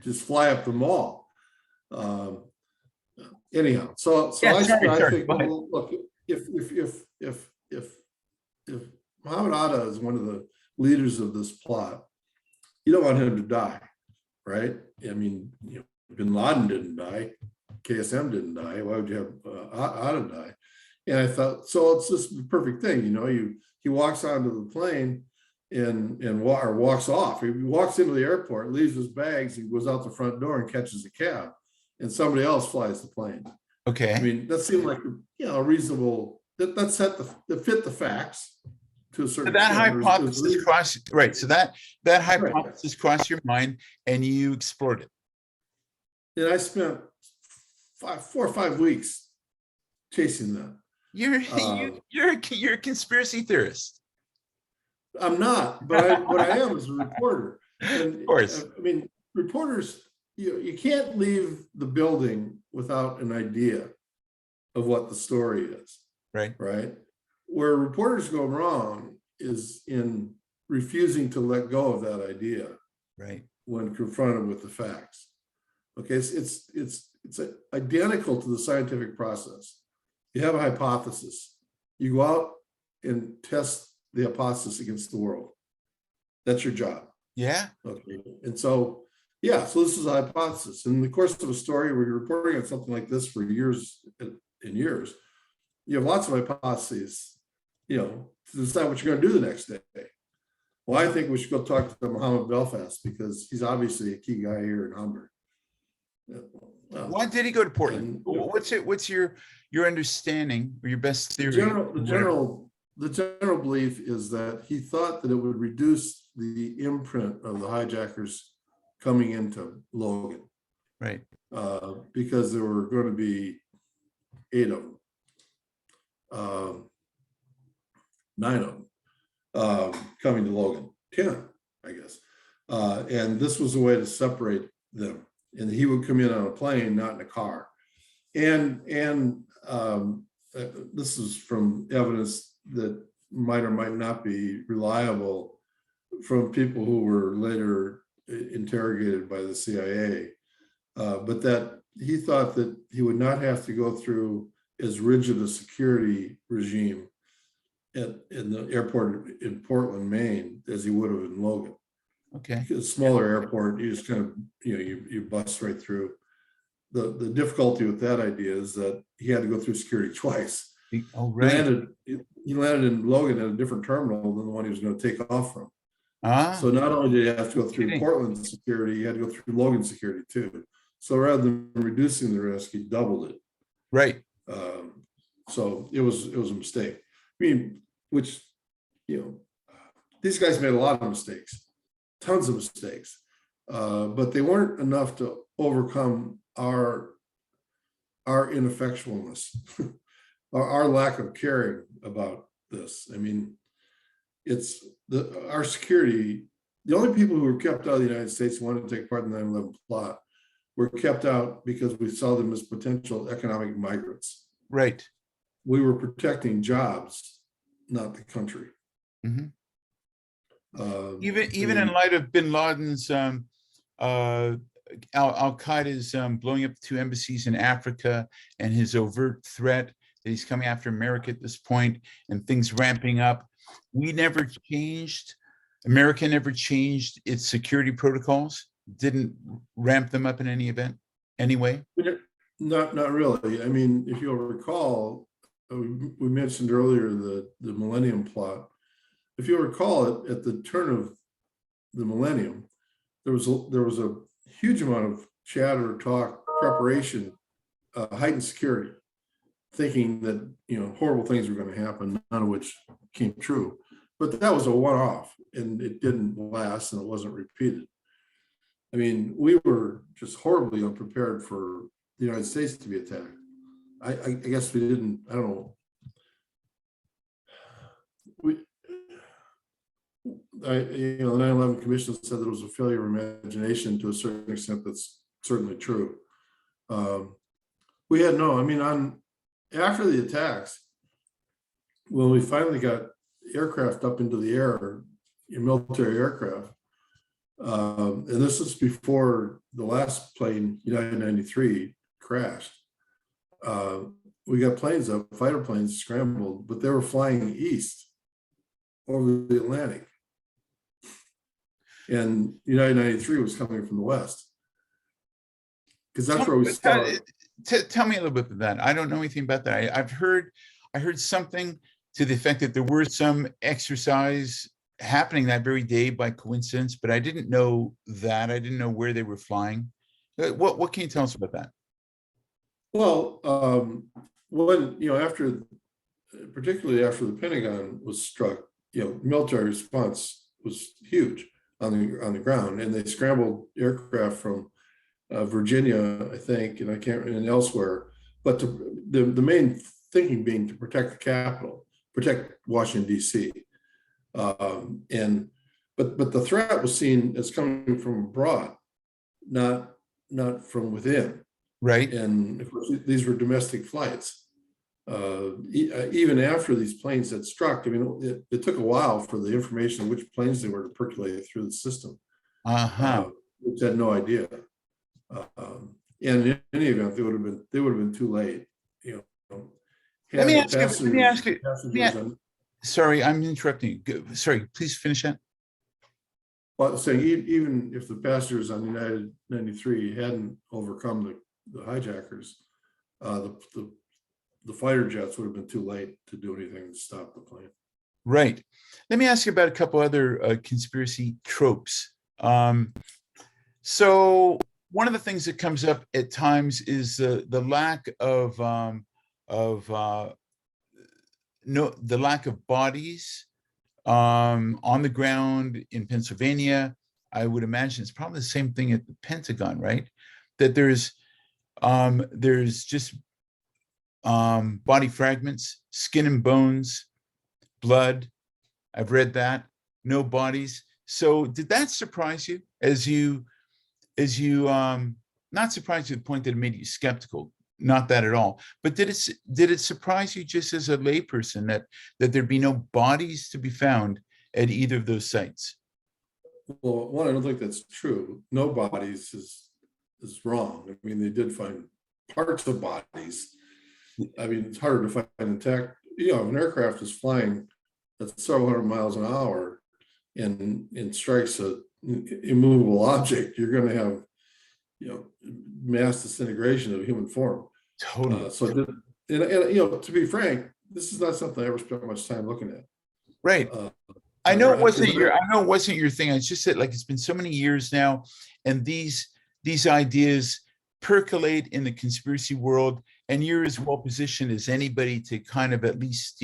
S1: Just fly up the mall. Anyhow, so I think, well, look, if Mohamed Atta is one of the leaders of this plot, you don't want him to die, right? I mean, bin Laden didn't die, KSM didn't die. Why would you have Atta die? And I thought, so it's just the perfect thing, he walks onto the plane and walks off. He walks into the airport, leaves his bags, and goes out the front door and catches a cab, and somebody else flies the plane.
S2: Okay.
S1: I mean, that seemed like a reasonable. That fit the facts to a certain.
S2: So that hypothesis crossed right. So that hypothesis crossed your mind, and you explored it.
S1: And I spent 4 or 5 weeks chasing that.
S2: You're a conspiracy theorist.
S1: I'm not, but what I am is a reporter. And,
S2: of course.
S1: I mean, reporters, you can't leave the building without an idea of what the story is.
S2: Right.
S1: Right. Where reporters go wrong is in refusing to let go of that idea.
S2: Right.
S1: When confronted with the facts. Okay, it's identical to the scientific process. You have a hypothesis. You go out and test the hypothesis against the world. That's your job.
S2: Yeah.
S1: Okay. And so this is a hypothesis. In the course of a story where you're reporting on something like this for years and years, you have lots of hypotheses, to decide what you're going to do the next day. Well, I think we should go talk to Mohammed Belfast because he's obviously a key guy here in Hamburg.
S2: Why did he go to Portland? What's your understanding or your best theory?
S1: The general belief is that he thought that it would reduce the imprint of the hijackers coming into Logan.
S2: Right.
S1: Because there were going to be 8 of them, 9 of them coming to Logan, 10, I guess. And this was a way to separate them. And he would come in on a plane, not in a car. And this is from evidence that might or might not be reliable from people who were later interrogated by the CIA, but that he thought that he would not have to go through as rigid a security regime in the airport in Portland, Maine, as he would have in Logan.
S2: Okay.
S1: A smaller airport, you just kind of, you bust right through. The difficulty with that idea is that he had to go through security twice.
S2: Oh, right.
S1: He landed in Logan at a different terminal than the one he was going to take off from. So not only did he have to go through Portland security, he had to go through Logan security too. So rather than reducing the risk, he doubled it.
S2: Right.
S1: So it was a mistake. I mean, which, these guys made a lot of mistakes, tons of mistakes. but they weren't enough to overcome our ineffectualness, our lack of caring about this. I mean, it's our security. The only people who were kept out of the United States who wanted to take part in the 9/11 plot were kept out because we saw them as potential economic migrants.
S2: Right.
S1: We were protecting jobs, not the country.
S2: Mm-hmm. Even
S1: I mean,
S2: in light of Bin Laden's Al Qaeda's blowing up 2 embassies in Africa and his overt threat that he's coming after America at this point and things ramping up, America never changed its security protocols, didn't ramp them up in any event, anyway.
S1: not really. I mean, if you'll recall, we mentioned earlier the Millennium Plot. If you'll recall, at the turn of the millennium, there was a huge amount of chatter, talk, preparation, heightened security, thinking that horrible things were going to happen, none of which came true. But that was a one-off, and it didn't last, and it wasn't repeated. I mean, we were just horribly unprepared for the United States to be attacked. I guess we didn't. I don't know. The 9/11 Commission said that it was a failure of imagination. To a certain extent, that's certainly true. We had no. I mean, after the attacks, when we finally got aircraft up into the air, military aircraft, and this is before the last plane, United 93, crashed. We got planes up, fighter planes scrambled, but they were flying east over the Atlantic. And United 93 was coming from the west. Because that's where we started.
S2: Tell me a little bit about that. I don't know anything about that. I heard something to the effect that there were some exercise happening that very day by coincidence, but I didn't know that. I didn't know where they were flying. What can you tell us about that?
S1: Well, when particularly after the Pentagon was struck, military response was huge on the ground, and they scrambled aircraft from Virginia, I think, and elsewhere. But the main thinking being to protect the capital, protect Washington D.C. But the threat was seen as coming from abroad, not from within.
S2: Right.
S1: And of course, these were domestic flights. Even after these planes had struck, I mean, it took a while for the information of which planes they were to percolate through the system. Which had no idea. And in any event, they would have been too late.
S2: Let me ask you. Sorry, I'm interrupting you. Sorry, please finish that.
S1: Well, saying even if the passengers on United 93 hadn't overcome the hijackers, the fighter jets would have been too late to do anything to stop the plane.
S2: Right. Let me ask you about a couple other conspiracy tropes. So one of the things that comes up at times is the lack of bodies on the ground in Pennsylvania. I would imagine it's probably the same thing at the Pentagon, right? That there's just body fragments, skin and bones, blood. I've read that. No bodies. So did that surprise you as you not surprised to the point that it made you skeptical? Not that at all. But did it surprise you just as a layperson that there'd be no bodies to be found at either of those sites?
S1: Well, one, I don't think that's true. No bodies is wrong. I mean, they did find parts of bodies. I mean, it's harder to find intact. If an aircraft is flying at several hundred miles an hour and strikes an immovable object, you're going to have mass disintegration of human form.
S2: Totally.
S1: To be frank, this is not something I ever spent much time looking at.
S2: Right. I know it wasn't your thing. It's just that it's been so many years now, and these ideas percolate in the conspiracy world, and you're as well positioned as anybody to kind of at least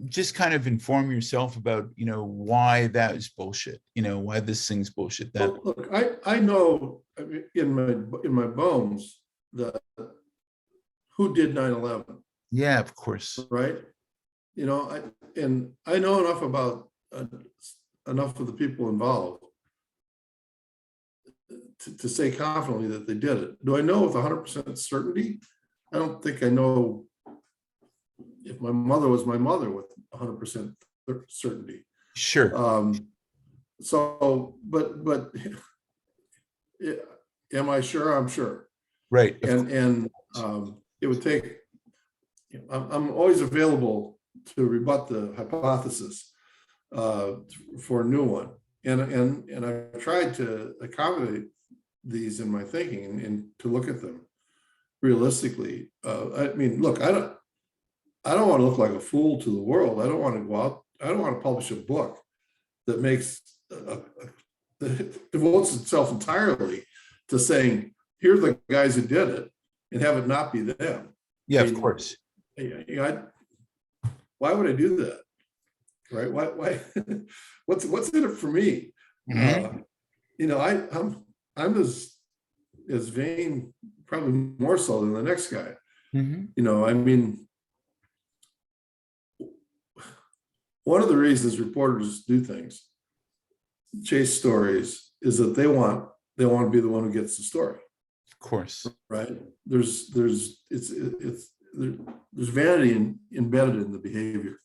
S2: just kind of inform yourself about, why that is bullshit, why this thing's bullshit. That
S1: Well, look, I know, I mean, in my bones that who did 9/11,
S2: yeah, of course.
S1: right? I know enough about enough of the people involved to say confidently that they did it. Do I know with 100% certainty? I don't think I know if my mother was my mother with 100% certainty.
S2: Sure.
S1: But am I sure? I'm sure.
S2: Right.
S1: And it would take, I'm always available to rebut the hypothesis for a new one. And I've tried to accommodate these in my thinking and to look at them realistically. I mean, look, I don't want to look like a fool to the world. I don't want to go out. I don't want to publish a book that makes that devotes itself entirely to saying, here are the guys who did it, and have it not be them.
S2: Yeah, of course.
S1: Why would I do that? Right? Why? What's in it for me?
S2: Mm-hmm.
S1: I'm as vain, probably more so than the next guy.
S2: Mm-hmm.
S1: I mean, one of the reasons reporters do things, chase stories, is that they want to be the one who gets the story.
S2: Of course.
S1: Right? There's vanity embedded in the behavior.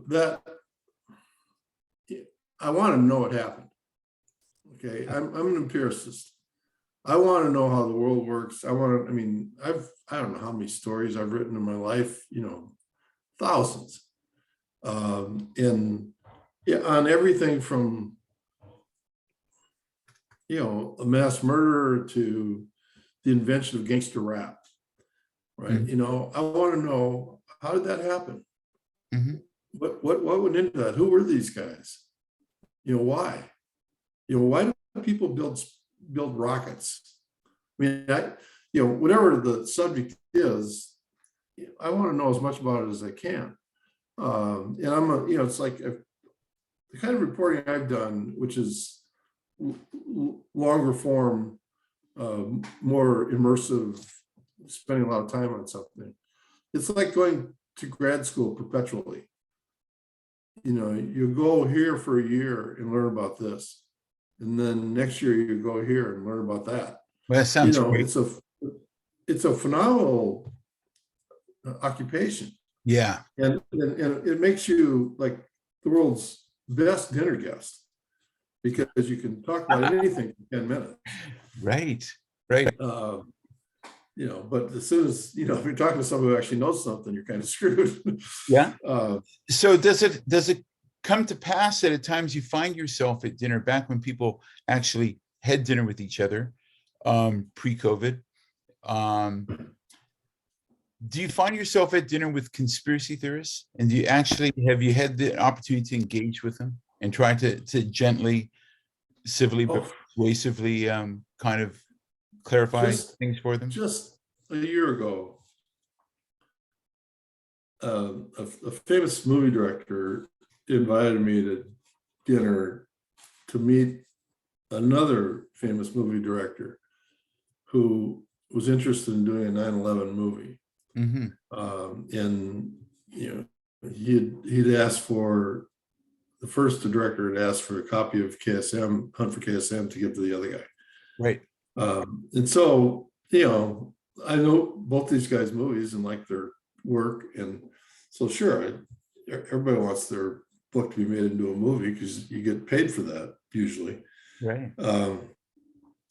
S1: That I want to know what happened. Okay, I'm an empiricist. I want to know how the world works. I don't know how many stories I've written in my life, thousands. And yeah, on everything from, a mass murderer to the invention of gangster rap, right?
S2: Mm-hmm.
S1: I want to know, how did that happen?
S2: Mm-hmm.
S1: What went into that? Who were these guys? Why? Why do people build rockets? I mean, whatever the subject is, I want to know as much about it as I can. And it's like the kind of reporting I've done, which is longer form, more immersive, spending a lot of time on something. It's like going to grad school perpetually. You go here for a year and learn about this, and then next year you go here and learn about that.
S2: Well, that sounds great.
S1: It's a phenomenal occupation.
S2: Yeah.
S1: And it makes you like the world's best dinner guest, because you can talk about anything for 10 minutes.
S2: Right.
S1: But as soon as, if you're talking to someone who actually knows something, you're kind of screwed.
S2: Yeah. So does it come to pass that at times you find yourself at dinner, back when people actually had dinner with each other, pre-COVID, do you find yourself at dinner with conspiracy theorists? And have you had the opportunity to engage with them and try to gently, civilly, but persuasively kind of clarify things for them?
S1: Just a year ago, a famous movie director invited me to dinner to meet another famous movie director who was interested in doing a 9/11 movie.
S2: Mm-hmm.
S1: And he'd asked for, the first director had asked for a copy of KSM, Hunt for KSM, to give to the other guy.
S2: Right.
S1: And so, I know both these guys' movies and like their work. And so, sure, everybody wants their book to be made into a movie because you get paid for that usually.
S2: Right.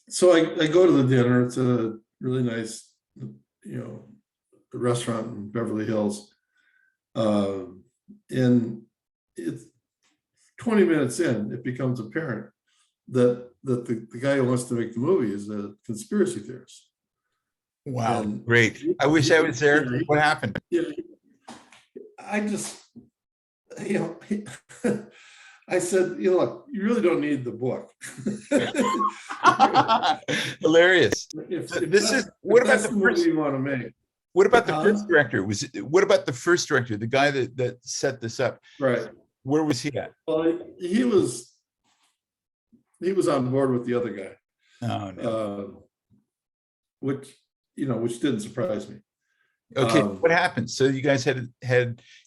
S1: So I go to the dinner. It's a really nice, restaurant in Beverly Hills. And it's 20 minutes in, it becomes apparent that the guy who wants to make the movie is a conspiracy theorist.
S2: Wow,
S1: And
S2: great. I wish I was there. What happened?
S1: I just, I said, look, you really don't need the book.
S2: Hilarious.
S1: If
S2: What about
S1: that's
S2: the
S1: movie
S2: first?
S1: you want to make?
S2: What about the
S1: Huh?
S2: first director? What about the first director, the guy that set this up?
S1: Right.
S2: Where was he at?
S1: Well, he was on board with the other guy,
S2: Oh no.
S1: which which didn't surprise me.
S2: Okay, what happened? So you guys had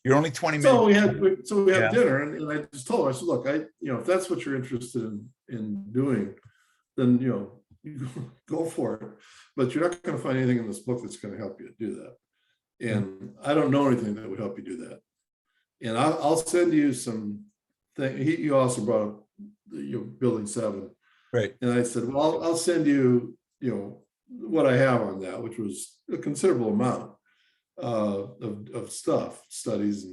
S2: you're only 20 minutes.
S1: So we had
S2: Yeah.
S1: dinner, and I just told him, I said, look, if that's what you're interested in doing, then you go for it. But you're not going to find anything in this book that's going to help you do that. And I don't know anything that would help you do that. And I'll send you some thing. You also brought up building 7.
S2: Right.
S1: And I said, well, I'll send you, what I have on that, which was a considerable amount of studies.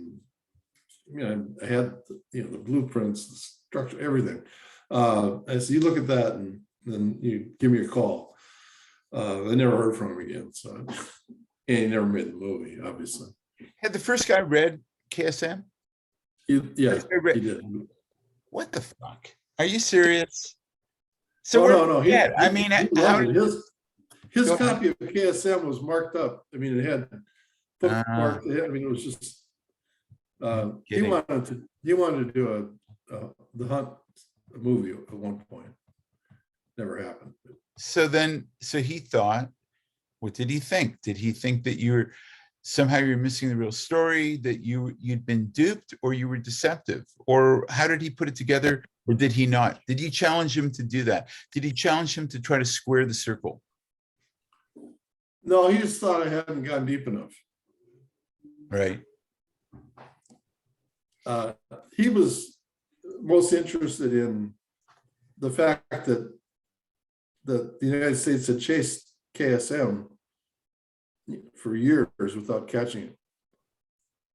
S1: And I had, the blueprints, the structure, everything. I said, you look at that and then you give me a call. I never heard from him again. So, and he never made the movie, obviously.
S2: Had the first guy read KSM?
S1: Yeah, he did.
S2: What the fuck? Are you serious? So
S1: no.
S2: I mean, how did
S1: his copy of KSM was marked up. I mean, it had bookmarked. I mean, it was just. He wanted to do the Hunt movie at one point. Never happened.
S2: So he thought, what did he think? Did he think that you're missing the real story, that you'd been duped, or you were deceptive? Or how did he put it together? Or did he not? Did you challenge him to do that? Did he challenge him to try to square the circle?
S1: No, he just thought I hadn't gone deep enough.
S2: Right.
S1: He was most interested in the fact that the United States had chased KSM for years without catching it.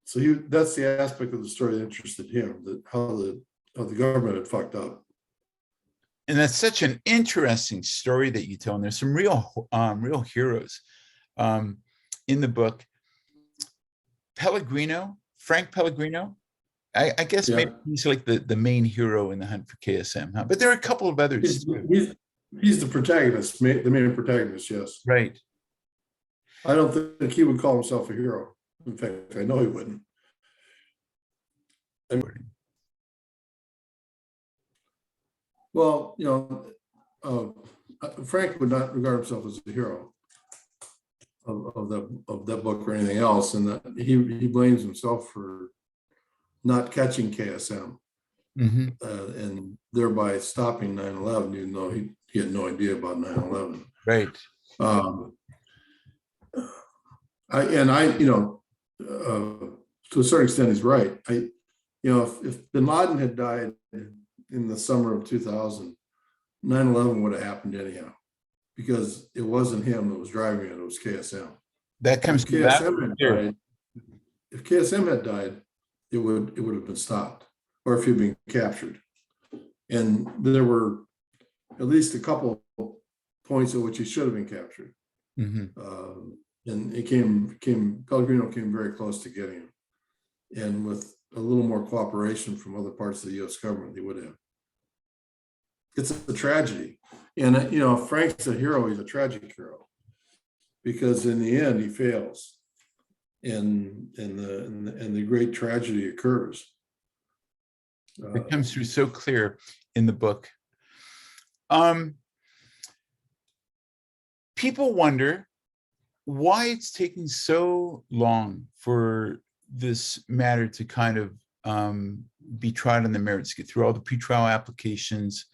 S1: So that's the aspect of the story that interested him, that how the government had fucked up.
S2: And that's such an interesting story that you tell. And there's some real heroes in the book. Frank Pellegrino, I guess maybe he's like the main hero in the hunt for KSM, huh? But there are a couple of others.
S1: He's the protagonist, the main protagonist, yes.
S2: Right.
S1: I don't think he would call himself a hero. In fact, I know he wouldn't. Well, Frank would not regard himself as a hero of that book or anything else, and that he blames himself for not catching KSM and thereby stopping 9/11, even though he had no idea about 9/11.
S2: Right.
S1: To a certain extent, he's right. If bin Laden had died in the summer of 2000, 9/11 would have happened anyhow, because it wasn't him that was driving it; it was KSM.
S2: That comes to that.
S1: If KSM had died, it would have been stopped, or if he'd been captured. And there were at least a couple points at which he should have been captured. And Pellegrino came very close to getting him. And with a little more cooperation from other parts of the U.S. government, he would have. It's a tragedy. And, if Frank's a hero, he's a tragic hero, because in the end, he fails. And the great tragedy occurs.
S2: It comes through so clear in the book. People wonder why it's taking so long for this matter to kind of be tried on the merits, get through all the pretrial applications,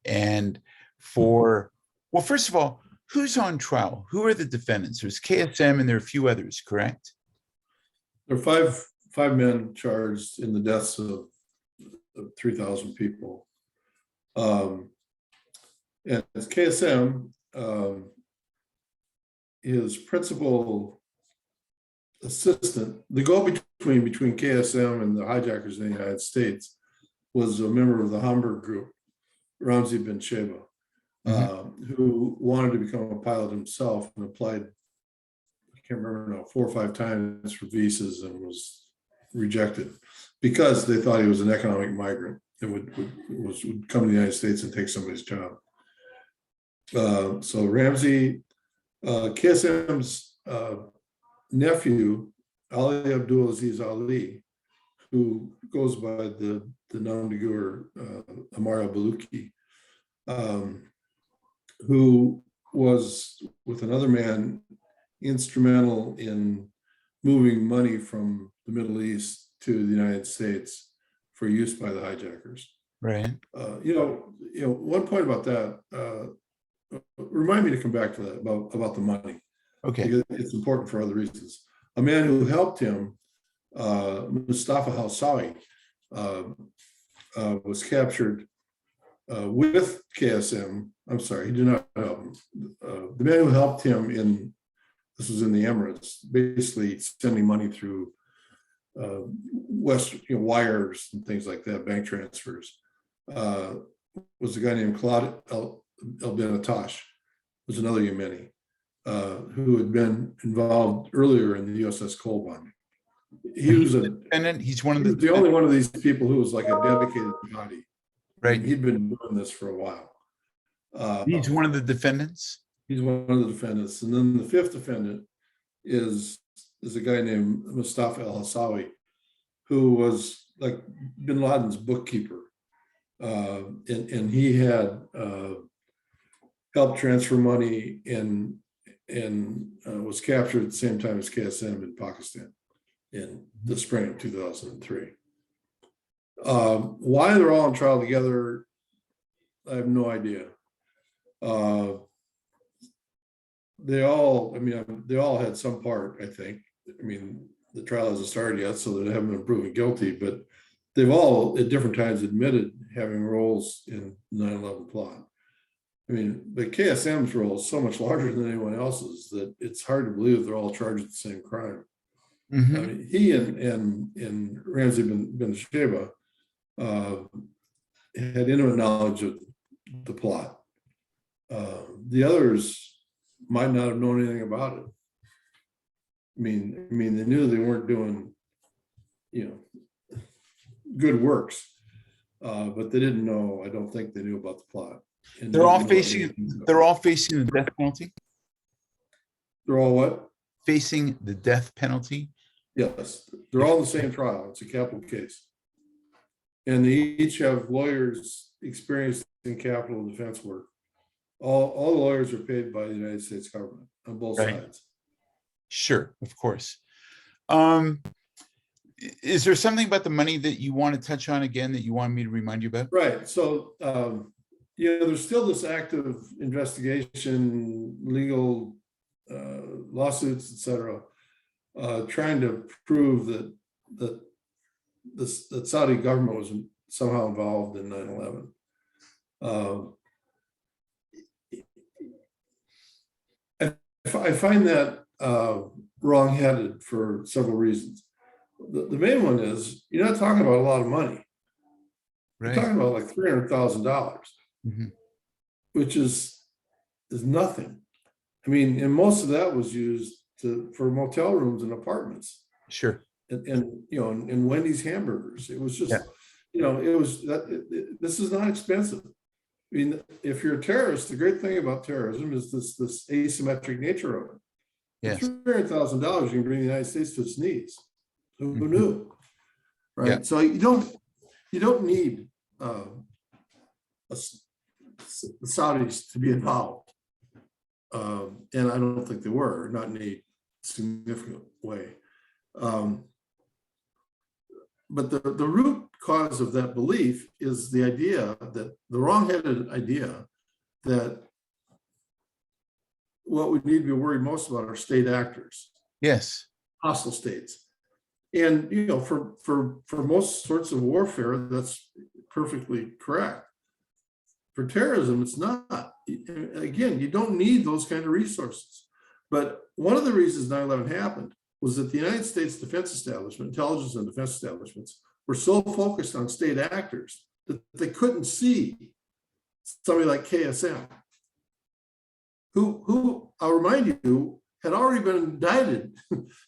S2: and first of all, who's on trial? Who are the defendants? There's KSM and there are a few others, correct?
S1: There are five men charged in the deaths of 3,000 people. And as KSM, his principal assistant, the go-between between KSM and the hijackers in the United States, was a member of the Hamburg group, Ramzi bin Sheba, who wanted to become a pilot himself and applied, I can't remember now, 4 or 5 times for visas and was rejected because they thought he was an economic migrant and would come to the United States and take somebody's job. So Ramzi, KSM's nephew, Ali Abdulaziz Ali, who goes by the nom de guerre Amar al-Baluchi, who was, with another man, instrumental in moving money from the Middle East to the United States for use by the hijackers.
S2: Right.
S1: One point about that, remind me to come back to that about the money,
S2: Okay.
S1: because it's important for other reasons. A man who helped him, Mustafa Halsawi, was captured with KSM. I'm sorry, he did not help him. The man who helped him this was in the Emirates, basically sending money through wires and things like that, bank transfers, was a guy named Khalid Sheik was another Yemeni who had been involved earlier in the USS Cole bombing. He was
S2: He's one of
S1: the only one of these people who was like a dedicated jihadi.
S2: Right.
S1: He'd been doing this for a while.
S2: He's one of the defendants.
S1: He's one of the defendants. And then the fifth defendant is a guy named Mustafa al-Hassawi, who was like bin Laden's bookkeeper. And he had helped transfer money and was captured at the same time as KSM in Pakistan in the spring of 2003. Why they're all on trial together, I have no idea. They all had some part, I think. I mean, the trial hasn't started yet, so they haven't been proven guilty, but they've all at different times admitted having roles in 9/11 plot. I mean, but KSM's role is so much larger than anyone else's that it's hard to believe they're all charged with the same crime.
S2: Mm-hmm.
S1: I mean, he and Ramzi bin Sheba had intimate knowledge of the plot. The others might not have known anything about it. I mean, they knew they weren't doing, good works, but they didn't know. I don't think they knew about the plot. And
S2: They're all facing the death penalty.
S1: They're all what?
S2: Facing the death penalty.
S1: Yes, they're all in the same trial. It's a capital case, and they each have lawyers experienced in capital defense work. All the lawyers are paid by the United States government on both sides.
S2: Sure, of course. Is there something about the money that you want to touch on again that you want me to remind you about?
S1: Right. So, there's still this active investigation, legal lawsuits, et cetera, trying to prove that the Saudi government was somehow involved in 9/11. I find that wrong-headed for several reasons. The main one is you're not talking about a lot of money. Right. You're talking about like $300,000, mm-hmm. which is nothing. I mean, and most of that was used for motel rooms and apartments.
S2: Sure.
S1: And Wendy's hamburgers. It was just, it was that. This is not expensive. I mean, if you're a terrorist, the great thing about terrorism is this asymmetric nature of it. Yes. $300,000, you can bring the United States to its knees. Who knew? Right. Yeah. So you don't need the Saudis to be involved, and I don't think they were, not in a significant way. But the root cause of that belief is the idea that the wrong-headed idea that what we need to be worried most about are state actors.
S2: Yes. Hostile
S1: states. And, for most sorts of warfare, that's perfectly correct. For terrorism, it's not. Again, you don't need those kind of resources. But one of the reasons 9/11 happened was that the United States defense establishment, intelligence and defense establishments, were so focused on state actors that they couldn't see somebody like KSM, who I'll remind you, had already been indicted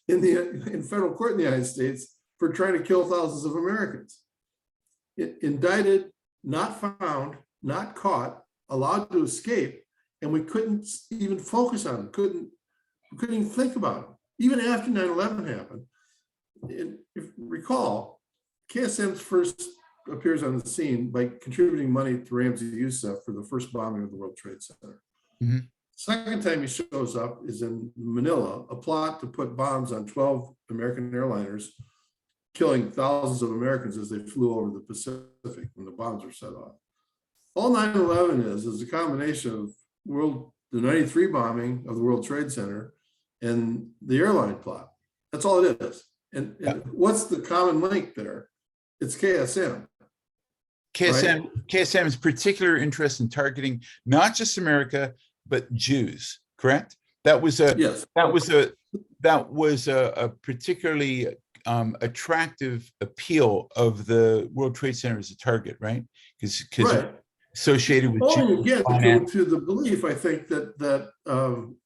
S1: in federal court in the United States for trying to kill thousands of Americans. Indicted, not found, not caught, allowed to escape, and we couldn't even focus on him, couldn't even think about him. even after 9/11 happened, if you recall, KSM first appears on the scene by contributing money to Ramzi Youssef for the first bombing of the World Trade Center.
S2: Mhm.
S1: Second time he shows up is in Manila, a plot to put bombs on 12 American airliners, killing thousands of Americans as they flew over the Pacific when the bombs were set off. All 9/11 is a combination of the 93 bombing of the World Trade Center and the airline plot. That's all it is. And what's the common link there? It's KSM.
S2: KSM's particular interest in targeting not just America, but Jews, correct? That was a
S1: Yes.
S2: that was a particularly attractive appeal of the World Trade Center as a target, right? Because
S1: Right.
S2: associated with
S1: Only
S2: Jews,
S1: again to the belief, I think, that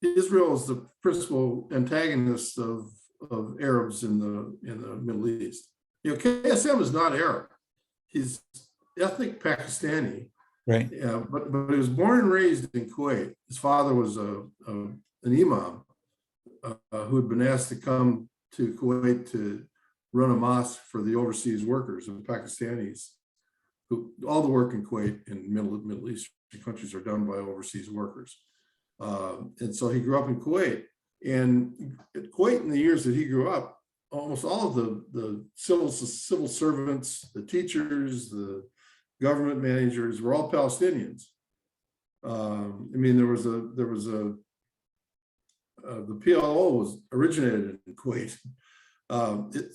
S1: Israel is the principal antagonist of Arabs in the Middle East. You know, KSM is not Arab. He's ethnic Pakistani,
S2: right?
S1: But he was born and raised in Kuwait. His father was an imam who had been asked to come to Kuwait to run a mosque for the overseas workers and Pakistanis. Who all the work in Kuwait and Middle Eastern countries are done by overseas workers, and so he grew up in Kuwait. And at Kuwait, in the years that he grew up, almost all of the civil servants, the teachers, the government managers were all Palestinians. I mean, there was a the PLO was originated in Kuwait,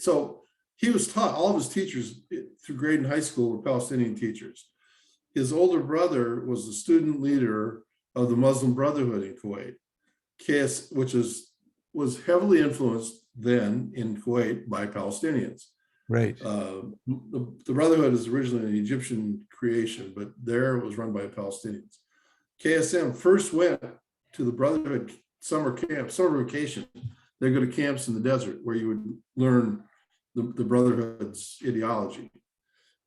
S1: so he was taught, all of his teachers through grade and high school were Palestinian teachers. His older brother was the student leader of the Muslim Brotherhood in Kuwait, which was heavily influenced then in Kuwait by Palestinians.
S2: Right.
S1: The Brotherhood is originally an Egyptian creation, but there it was run by Palestinians. KSM first went to the Brotherhood summer vacation. They go to camps in the desert where you would learn the Brotherhood's ideology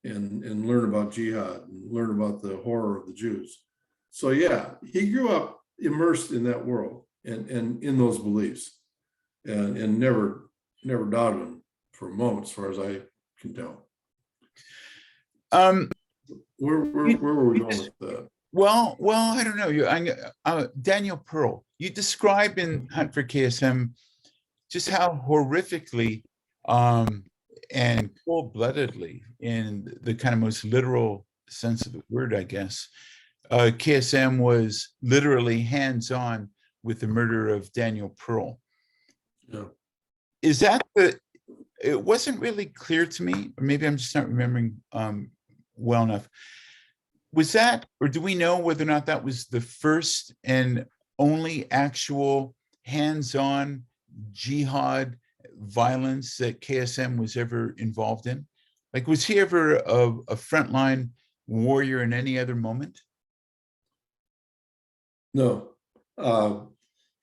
S1: and learn about jihad and learn about the horror of the Jews. So yeah, he grew up immersed in that world and in those beliefs and never doubted them for a moment, as far as I can tell. Where were we going with that?
S2: Well, I don't know. Daniel Pearl, you describe in Hunt for KSM just how horrifically and cold-bloodedly, in the kind of most literal sense of the word, I guess, KSM was literally hands-on with the murder of Daniel Pearl.
S1: Yeah.
S2: Is that it wasn't really clear to me, or maybe I'm just not remembering well enough. Was that, or do we know whether or not that was the first and only actual hands-on jihad violence that KSM was ever involved in? Like, was he ever a frontline warrior in any other moment?
S1: No.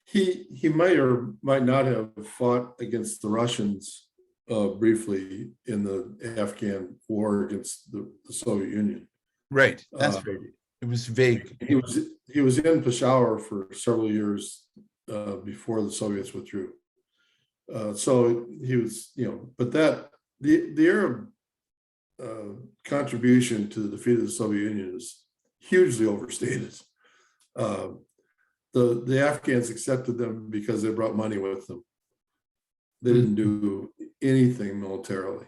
S1: He might or might not have fought against the Russians briefly in the Afghan war against the Soviet Union.
S2: Right. That's vague. It was vague.
S1: He was in Peshawar for several years before the Soviets withdrew. So he was, but that the Arab contribution to the defeat of the Soviet Union is hugely overstated. The Afghans accepted them because they brought money with them. They didn't do anything militarily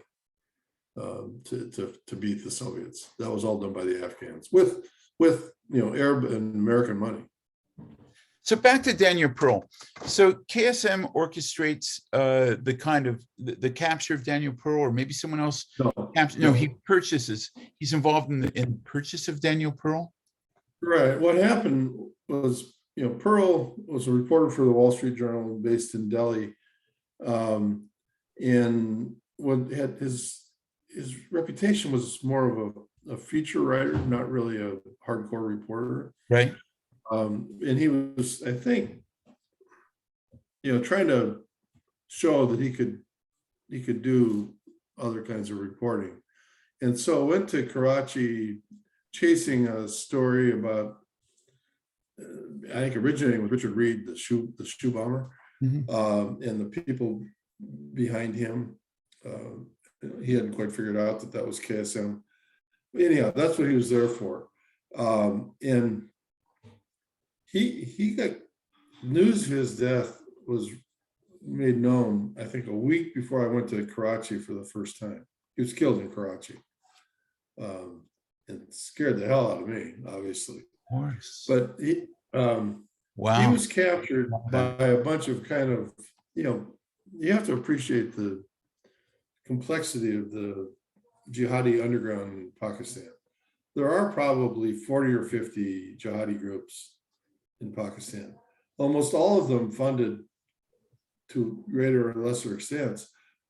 S1: to beat the Soviets. That was all done by the Afghans with Arab and American money.
S2: So back to Daniel Pearl. So KSM orchestrates the kind of the capture of Daniel Pearl, or maybe someone else. No, he purchases. He's involved in the purchase of Daniel Pearl. Right.
S1: What happened was, Pearl was a reporter for the Wall Street Journal based in Delhi, and what had his reputation was more of a feature writer, not really a hardcore reporter.
S2: Right.
S1: And he was, I think, trying to show that he could do other kinds of reporting. And so went to Karachi chasing a story about, I think originating with Richard Reed, the shoe bomber. and the people behind him. He hadn't quite figured out that that was KSM. Anyhow, that's what he was there for. And he got news of his death was made known, I think, a week before I went to Karachi for the first time. He was killed in Karachi. It scared the hell out of me, obviously.
S2: Of course.
S1: But he
S2: Wow.
S1: was captured by a bunch of kind of, you have to appreciate the complexity of the jihadi underground in Pakistan. There are probably 40 or 50 jihadi groups in Pakistan. Almost all of them funded to greater or lesser extents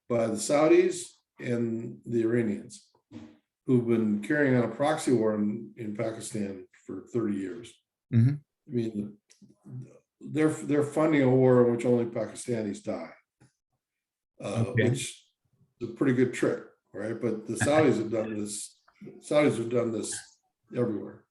S1: by the Saudis and the Iranians, who've been carrying on a proxy war in Pakistan for 30 years. I mean, they're funding a war in which only Pakistanis die, which is a pretty good trick, right? But the Saudis have done this. Saudis have done this everywhere.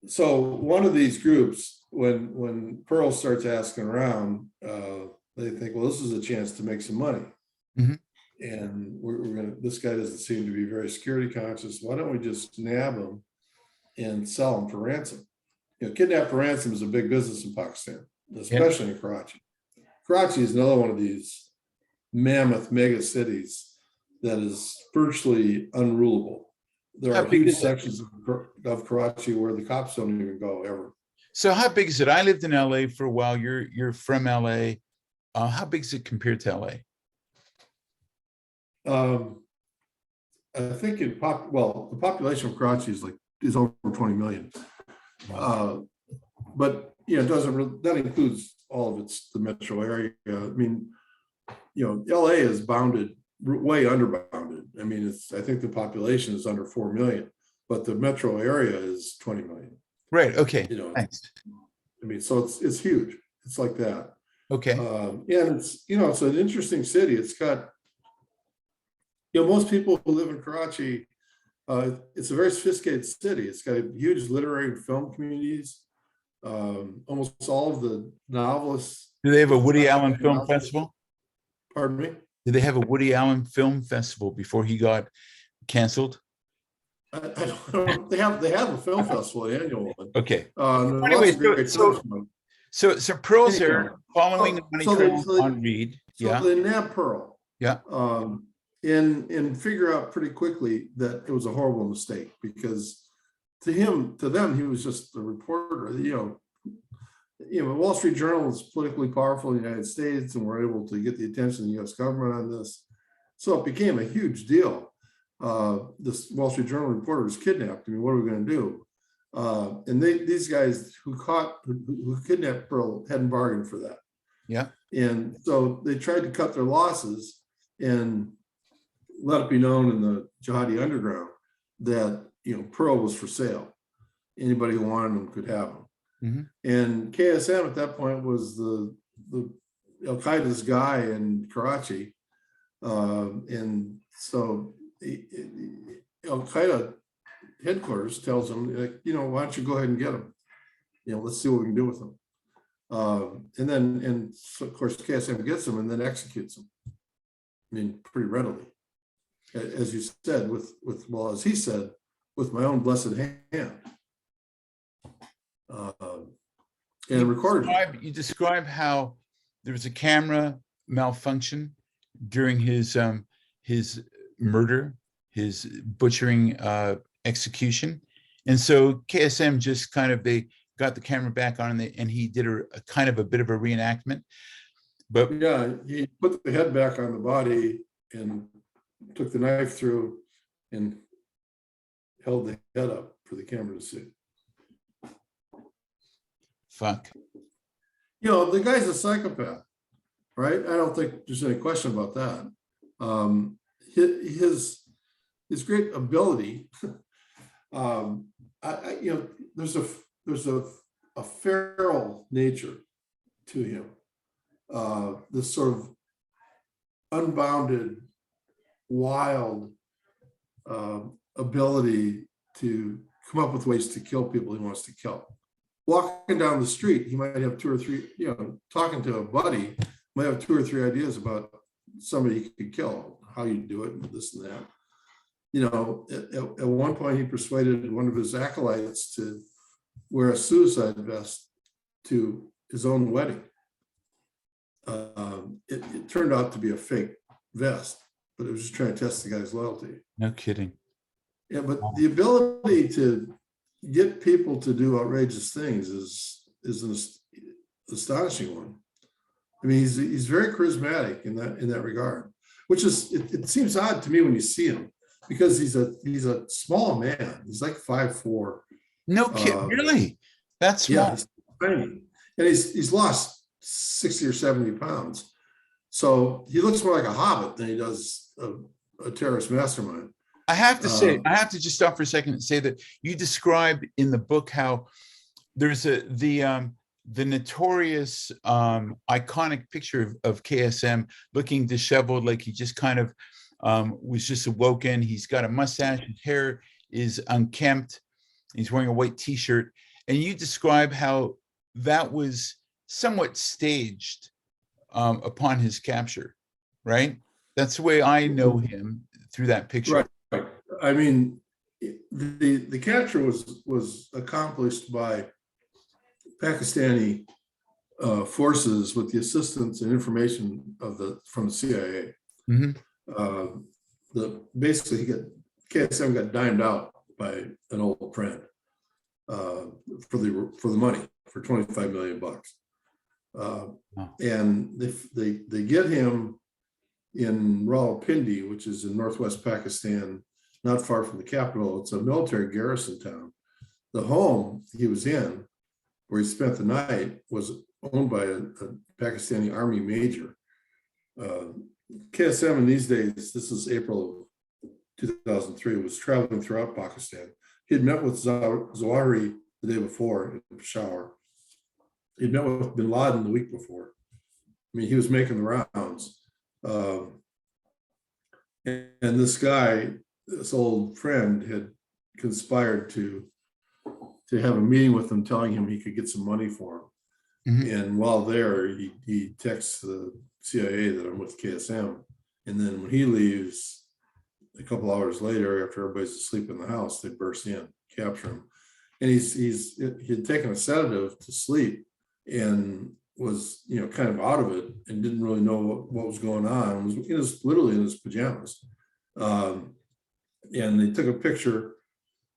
S1: So one of these groups, when Pearl starts asking around, they think, well, this is a chance to make some money. And we're gonna, this guy doesn't seem to be very security conscious. Why don't we just nab him and sell him for ransom? Kidnap for ransom is a big business in Pakistan, especially in Karachi. Karachi is another one of these mammoth mega cities that is virtually unrulable. There are huge sections of Karachi where the cops don't even go ever.
S2: So how big is it? I lived in LA for a while. You're from LA. How big is it compared to LA?
S1: I think the population of Karachi is over 20 million. But it doesn't really, that includes all of the metro area. I mean, LA is bounded, way underbounded. I mean, I think the population is under 4 million, but the metro area is 20 million.
S2: Right. Okay.
S1: Thanks. I mean, so it's huge. It's like that.
S2: Okay.
S1: And it's an interesting city. It's got, most people who live in Karachi, it's a very sophisticated city. It's got huge literary and film communities. Almost all of the novelists.
S2: Do they have a Woody Allen Film Festival?
S1: Pardon me?
S2: Did they have a Woody Allen Film Festival before he got canceled?
S1: I don't know. They have a film festival, an annual one.
S2: Okay.
S1: Anyway,
S2: so Pearl's there following the money trail on Reed.
S1: So they nab Pearl.
S2: Yeah.
S1: And figure out pretty quickly that it was a horrible mistake, because to them, he was just a reporter. Wall Street Journal is politically powerful in the United States, and we're able to get the attention of the U.S. government on this. So it became a huge deal. This Wall Street Journal reporter was kidnapped. I mean, what are we going to do? And these guys who kidnapped Pearl hadn't bargained for that.
S2: Yeah.
S1: And so they tried to cut their losses and let it be known in the jihadi underground that Pearl was for sale. Anybody who wanted them could have them. And KSM at that point was the Al Qaeda's guy in Karachi, and so Al Qaeda headquarters tells him, why don't you go ahead and get them? Let's see what we can do with them. And so of course KSM gets them and then executes them. I mean, pretty readily, as you said, as he said, with my own blessed hand. And recorded.
S2: You describe how there was a camera malfunction during his murder, his butchering execution, and so KSM just they got the camera back on, and he did a kind of a bit of a reenactment. But
S1: yeah, he put the head back on the body and took the knife through and held the head up for the camera to see.
S2: Fuck.
S1: The guy's a psychopath, right? I don't think there's any question about that. His great ability, there's a feral nature to him. This sort of unbounded, wild ability to come up with ways to kill people he wants to kill. walking down the street, he might have two or three, talking to a buddy, might have two or three ideas about somebody he could kill, how you do it, and this and that. At one point, he persuaded one of his acolytes to wear a suicide vest to his own wedding. It turned out to be a fake vest, but it was just trying to test the guy's loyalty.
S2: No kidding.
S1: Yeah, but the ability to get people to do outrageous things is an astonishing one. I mean, he's very charismatic in that regard, which is it seems odd to me when you see him, because he's a small man. He's like 5'4".
S2: No kidding, really? That's small.
S1: Yeah, he's tiny, and he's lost 60 or 70 pounds. So he looks more like a hobbit than he does a terrorist mastermind.
S2: I have to say, I have to just stop for a second and say that you described in the book how there's the notorious iconic picture of KSM looking disheveled, like he just kind of was just awoken. He's got a mustache, his hair is unkempt, he's wearing a white t-shirt, and you describe how that was somewhat staged upon his capture, right? That's the way I know him, through that picture.
S1: Right. I mean, the capture was accomplished by Pakistani forces with the assistance and information from the CIA.
S2: Mm-hmm.
S1: Basically, KSM got dimed out by an old friend for the money, for $25 million. And they get him in Rawalpindi, which is in northwest Pakistan, not far from the capital. It's a military garrison town. The home he was in, where he spent the night, was owned by a Pakistani army major. KSM in these days, this is April of 2003, was traveling throughout Pakistan. He had met with Zawahiri the day before in Peshawar. He'd met with bin Laden the week before. I mean, he was making the rounds. And this guy, this old friend, had conspired to have a meeting with him, telling him he could get some money for him. Mm-hmm. And while there, he texts the CIA that I'm with KSM. And then when he leaves, a couple hours later, after everybody's asleep in the house, they burst in, capture him. And he had taken a sedative to sleep and was, kind of out of it and didn't really know what was going on. Was literally in his pajamas. And they took a picture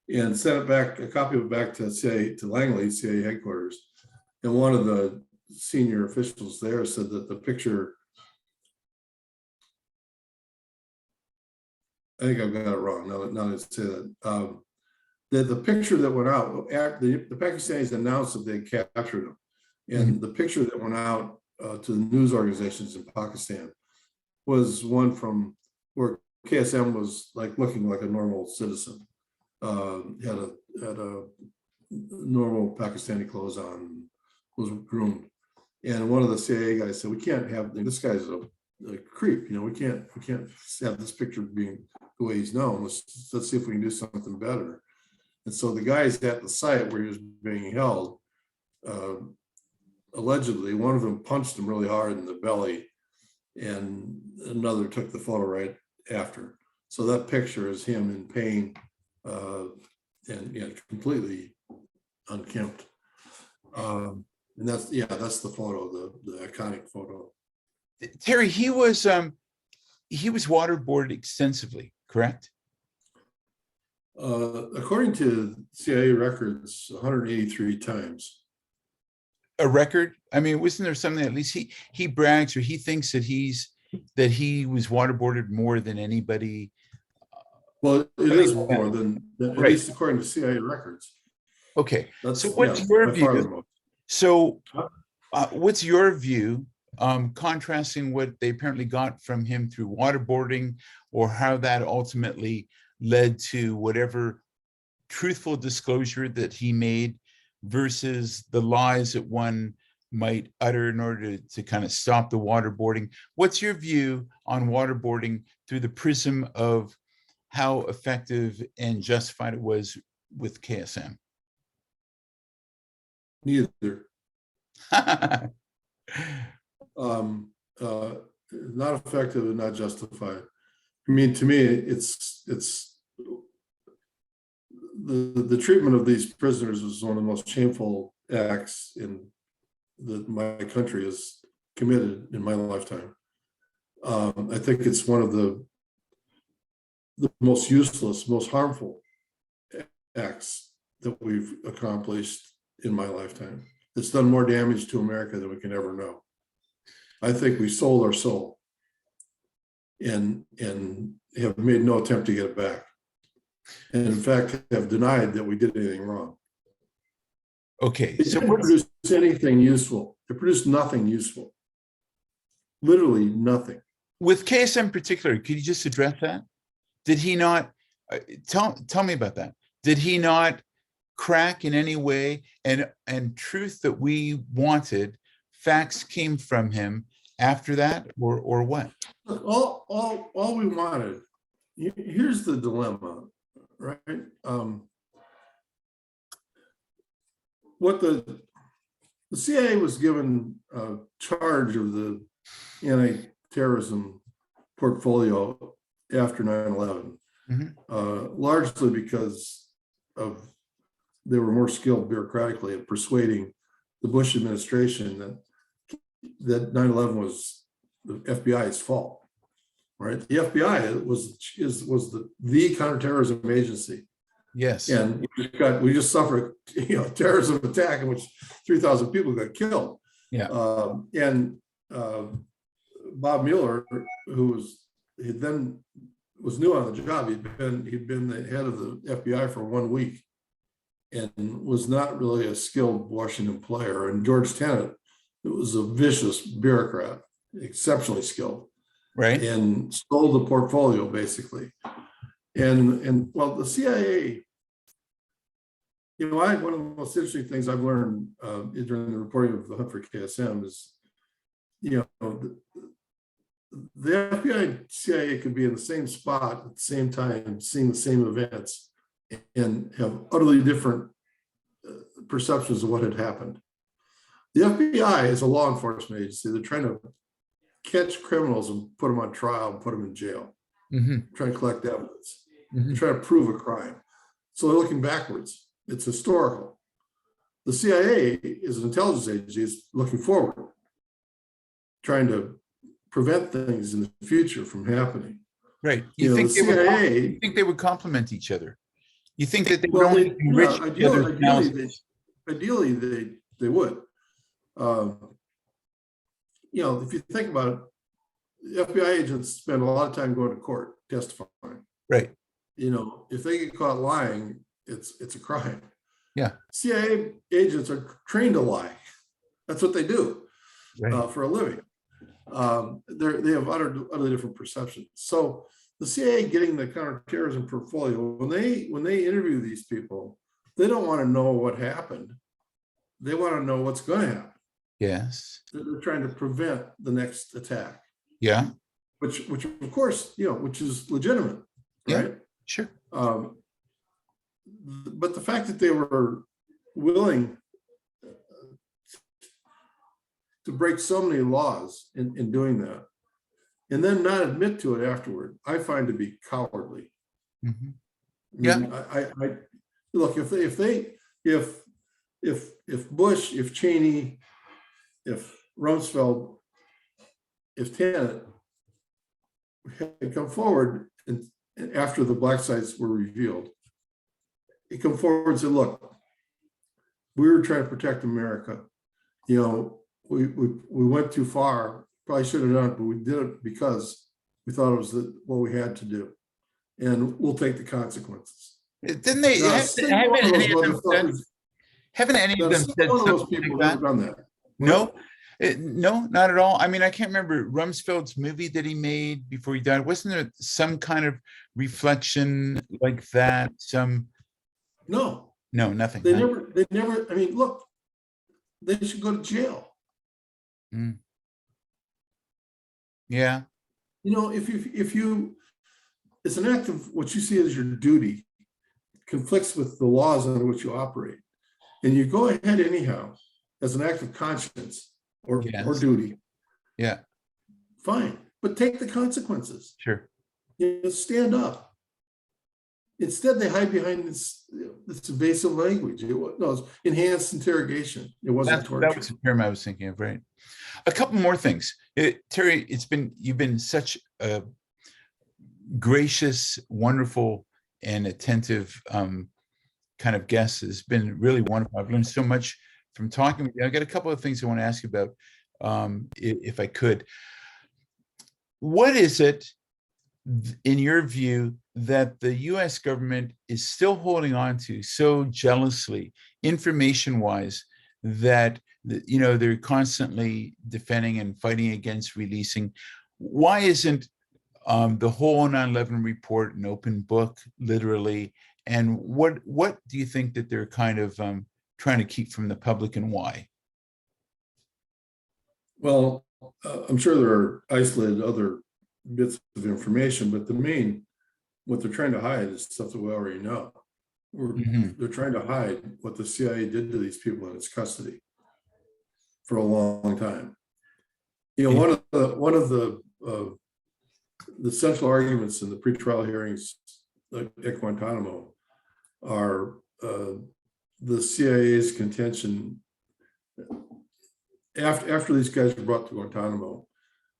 S1: and sent it back, a copy of it back to Langley, CIA headquarters. And one of the senior officials there said that the picture, I think I've got it wrong now that I say that. The picture that went out, the Pakistanis announced that they captured him. And the picture that went out to the news organizations in Pakistan was one from where KSM was like looking like a normal citizen. Had a normal Pakistani clothes on, was groomed. And one of the CIA guys said, "We can't have this guy's a creep. We can't have this picture being the way he's known. Let's see if we can do something better." And so the guys at the site where he was being held, allegedly, one of them punched him really hard in the belly, and another took the photo right after. So that picture is him in pain and completely unkempt. And that's the photo, the iconic photo.
S2: Terry, he was waterboarded extensively, correct?
S1: According to CIA records, 183 times.
S2: A record? I mean, wasn't there something, at least he brags, or he thinks that he was waterboarded more than anybody?
S1: Well, it is more than at least according to CIA records.
S2: Okay. So what's your view? So what's your view, contrasting what they apparently got from him through waterboarding, or how that ultimately led to whatever truthful disclosure that he made, versus the lies that one might utter in order to kind of stop the waterboarding? What's your view on waterboarding through the prism of how effective and justified it was with KSM?
S1: Neither. Um, uh, Not effective and not justified. I mean, to me, it's the treatment of these prisoners is one of the most shameful acts in that my country has committed in my lifetime. I think it's one of the most useless, most harmful acts that we've accomplished in my lifetime. It's done more damage to America than we can ever know. I think we sold our soul and have made no attempt to get it back. And in fact, have denied that we did anything wrong.
S2: Okay,
S1: It
S2: so
S1: didn't produce anything useful. It produced nothing useful. Literally nothing.
S2: with KSM in particular, could you just address that? Did he not, tell me about that. Did he not crack in any way, and truth that we wanted, facts came from him after that, or what?
S1: Look, all we wanted, here's the dilemma, right? What the CIA was given charge of the anti-terrorism portfolio after 9/11, largely because of they were more skilled bureaucratically at persuading the Bush administration that 9/11 was the FBI's fault, right? The FBI was the counterterrorism agency.
S2: Yes.
S1: And we just suffered, a terrorism attack in which 3,000 people got killed.
S2: Yeah.
S1: Bob Mueller, who was new on the job, he'd been the head of the FBI for 1 week, and was not really a skilled Washington player. And George Tenet, who was a vicious bureaucrat, exceptionally skilled,
S2: Right.
S1: and stole the portfolio basically. And well, the CIA, one of the most interesting things I've learned during the reporting of the hunt for KSM is, the FBI and CIA could be in the same spot at the same time, seeing the same events, and have utterly different perceptions of what had happened. The FBI is a law enforcement agency. They're trying to catch criminals and put them on trial and put them in jail, trying to collect evidence, trying to prove a crime. So they're looking backwards. It's historical. The CIA is an intelligence agency. It's looking forward, trying to prevent things in the future from happening.
S2: Right.
S1: You think
S2: they would complement each other? You think that they would only enrich each other's analysis?
S1: Ideally, they would. If you think about it, FBI agents spend a lot of time going to court testifying.
S2: Right.
S1: If they get caught lying, it's a crime.
S2: Yeah.
S1: CIA agents are trained to lie. That's what they do for a living. They have utterly different perceptions. So the CIA getting the counterterrorism portfolio, when they interview these people, they don't want to know what happened. They want to know what's going to happen.
S2: Yes.
S1: They're trying to prevent the next attack.
S2: Yeah.
S1: Which of course, which is legitimate, right?
S2: Yeah, sure.
S1: But the fact that they were willing to break so many laws in doing that, and then not admit to it afterward, I find to be cowardly. I look, if Bush, if Cheney, if Rumsfeld, if Tenet had come forward and after the black sites were revealed, he come forward and said, look, we were trying to protect America. We went too far, probably should have done it, but we did it because we thought it was what we had to do. And we'll take the consequences.
S2: Didn't they? Haven't any of them said something like that? No, no, not at all. I mean, I can't remember Rumsfeld's movie that he made before he died. Wasn't there some kind of reflection like that? No, nothing.
S1: They never, I mean, look, they should go to jail.
S2: Yeah.
S1: If you, it's an act of what you see as your duty, conflicts with the laws under which you operate. and you go ahead anyhow as an act of conscience or
S2: Yes.
S1: duty,
S2: Yeah.
S1: fine, but take the consequences.
S2: Sure.
S1: You know, stand up. Instead, they hide behind this evasive language. No, it's enhanced interrogation. It wasn't torture.
S2: That was the term I was thinking of, right? A couple more things. Terry, you've been such a gracious, wonderful, and attentive kind of guest. It's been really wonderful. I've learned so much from talking with you. I've got a couple of things I want to ask you about, if I could. What is it, in your view, that the US government is still holding on to so jealously, information-wise, that they're constantly defending and fighting against releasing? Why isn't the whole 9/11 report an open book, literally? And what do you think that they're kind of trying to keep from the public, and why?
S1: Well, I'm sure there are isolated other bits of information, but what they're trying to hide is stuff that we already know. They're trying to hide what the CIA did to these people in its custody for a long time. One of the central arguments in the pretrial hearings at Guantanamo are the CIA's contention. After these guys were brought to Guantanamo,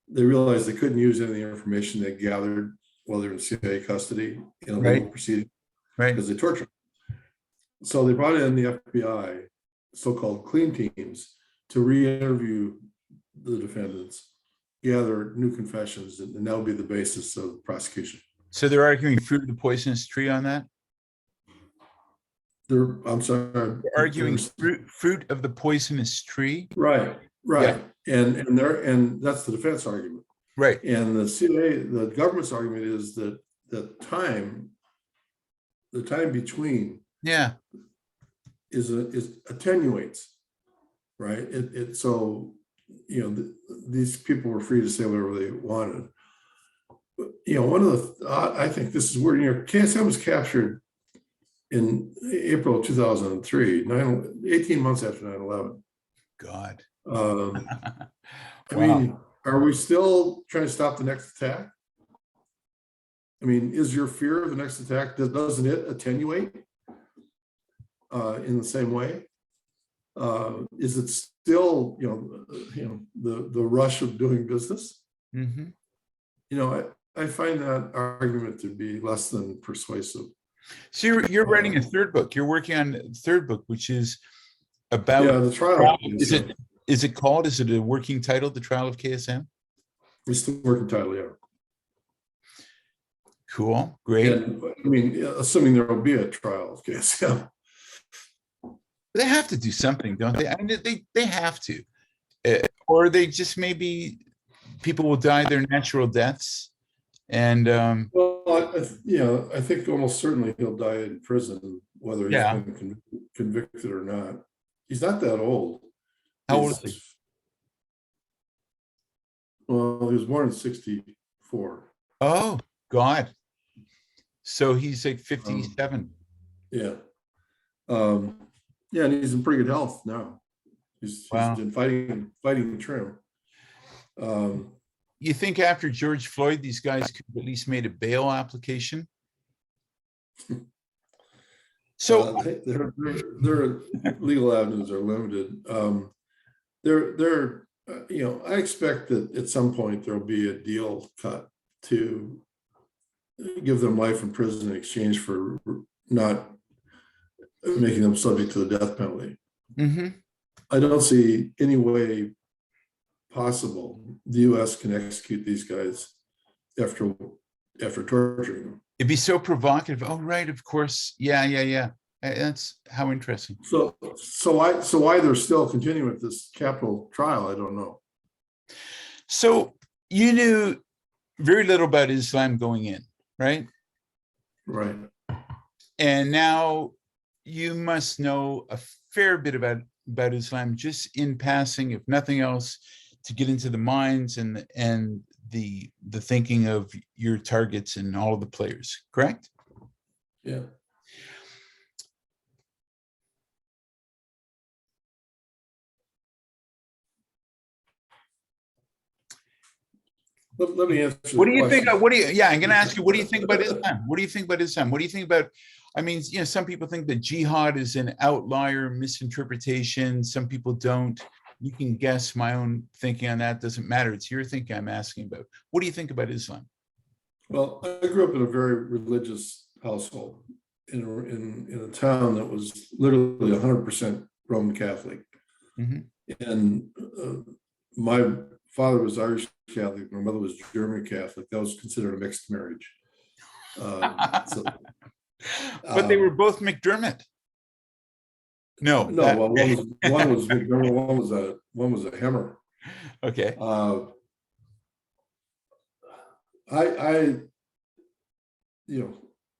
S1: they realized they couldn't use any of the information they gathered while they were in CIA custody in a legal proceeding, because they tortured them. So they brought in the FBI, so-called clean teams, to re-interview the defendants, gather new confessions, and that would be the basis of the prosecution.
S2: So they're arguing fruit of the poisonous tree on that?
S1: I'm sorry.
S2: They're arguing fruit of the poisonous tree?
S1: Right.
S2: Yeah.
S1: And that's the defense argument.
S2: Right.
S1: And the government's argument is that the time between is attenuates, right? So these people were free to say whatever they wanted. But, I think this is where KSM was captured in April of 2003, 18 months after 9/11.
S2: God.
S1: I mean, are we still trying to stop the next attack? I mean, is your fear of the next attack, doesn't it attenuate in the same way? Is it still, the rush of doing business? I find that argument to be less than persuasive.
S2: So you're writing a third book. You're working on a third book, which is about
S1: the trial.
S2: Is it a working title, The Trial of KSM?
S1: It's the working title, yeah.
S2: Cool, great.
S1: And, I mean, assuming there will be a trial of KSM.
S2: They have to do something, don't they? I mean, they have to, or they just, maybe people will die their natural deaths. And
S1: well, I think almost certainly he'll die in prison, whether he's been convicted or not. He's not that old.
S2: How old is he?
S1: Well, he was born in 1964.
S2: Oh God! So he's like 57.
S1: Yeah. Yeah, and he's in pretty good health now. He's been fighting trim.
S2: You think after George Floyd, these guys could have at least made a bail application? So
S1: their legal avenues are limited. I expect that at some point there'll be a deal cut to give them life in prison in exchange for not making them subject to the death penalty. I don't see any way possible the U.S. can execute these guys after torturing them.
S2: It'd be so provocative. Oh, right, of course. Yeah. That's how interesting.
S1: So why they're still continuing with this capital trial, I don't know.
S2: So you knew very little about Islam going in, right?
S1: Right.
S2: And now you must know a fair bit about Islam, just in passing, if nothing else, to get into the minds and the thinking of your targets and all of the players, correct?
S1: Yeah. let me answer
S2: What
S1: the
S2: do you think?
S1: question.
S2: What do you? Yeah, I'm going to ask you. What do you think about Islam? What do you think about Islam? What do you think about? I mean, some people think that jihad is an outlier misinterpretation. Some people don't. You can guess my own thinking on that. Doesn't matter. It's your thinking I'm asking about. What do you think about Islam?
S1: Well, I grew up in a very religious household in a town that was literally 100% Roman Catholic.
S2: Mhm.
S1: And my father was Irish Catholic, my mother was German Catholic. That was considered a mixed marriage. So,
S2: But they were both McDermott. No,
S1: no, well, one was McDermott, one was a Hammer.
S2: okay.
S1: I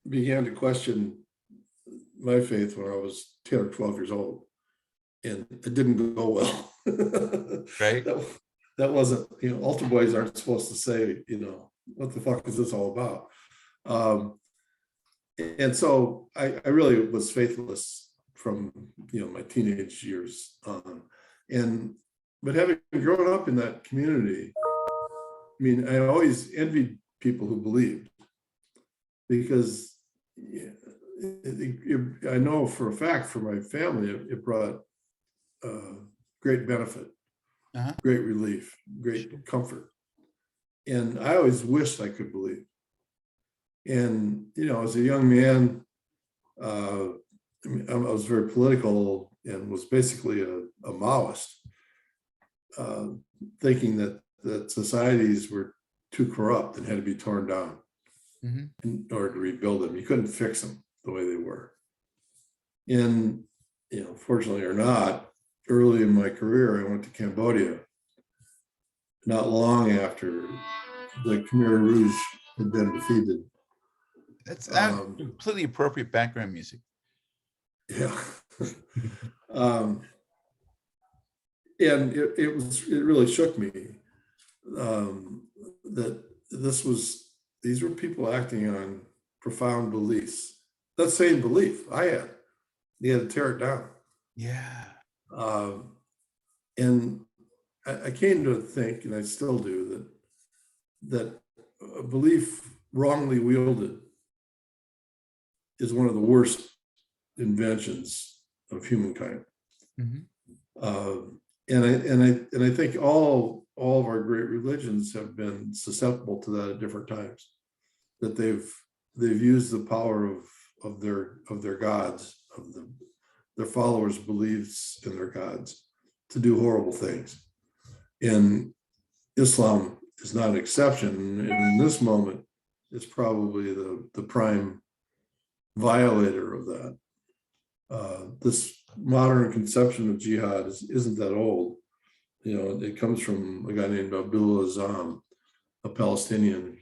S1: began to question my faith when I was 10 or 12 years old, and it didn't go well.
S2: Right.
S1: That wasn't, altar boys aren't supposed to say, what the fuck is this all about? And so I really was faithless from, my teenage years on. But having grown up in that community, I mean, I always envied people who believed, because I know for a fact for my family, it brought great benefit, great relief, great comfort. And I always wished I could believe. And, as a young man, I was very political and was basically a Maoist, thinking that societies were too corrupt and had to be torn down in order to rebuild them. You couldn't fix them the way they were. And, fortunately or not, early in my career, I went to Cambodia, not long after the Khmer Rouge had been defeated.
S2: That's completely appropriate background music.
S1: Yeah. And it really shook me that these were people acting on profound beliefs. That same belief I had. You had to tear it down.
S2: Yeah.
S1: And I came to think, and I still do, that a belief wrongly wielded is one of the worst inventions of humankind. And I think all of our great religions have been susceptible to that at different times. That they've used the power of their gods, their followers' beliefs in their gods, to do horrible things. And Islam is not an exception. And in this moment, it's probably the prime violator of that. This modern conception of jihad isn't that old. It comes from a guy named Abdullah Azzam, a Palestinian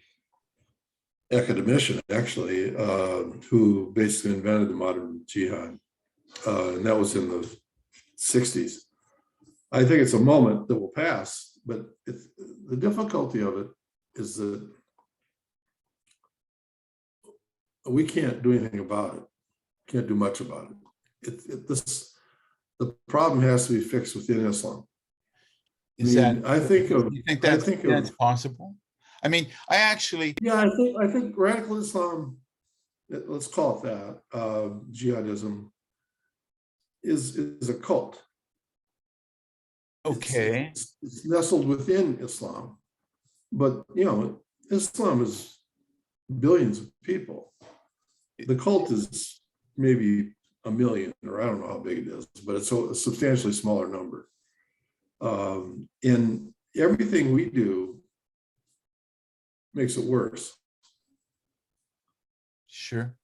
S1: academician, actually, who basically invented the modern jihad. And that was in the 60s. I think it's a moment that will pass, but the difficulty of it is that we can't do anything about it. Can't do much about it. The problem has to be fixed within Islam.
S2: Do you think that's possible? I mean,
S1: I think radical Islam, let's call it that, jihadism, is a cult.
S2: Okay.
S1: It's nestled within Islam, but Islam is billions of people. The cult is maybe 1 million, or I don't know how big it is, but it's a substantially smaller number. And everything we do makes it worse.
S2: Sure.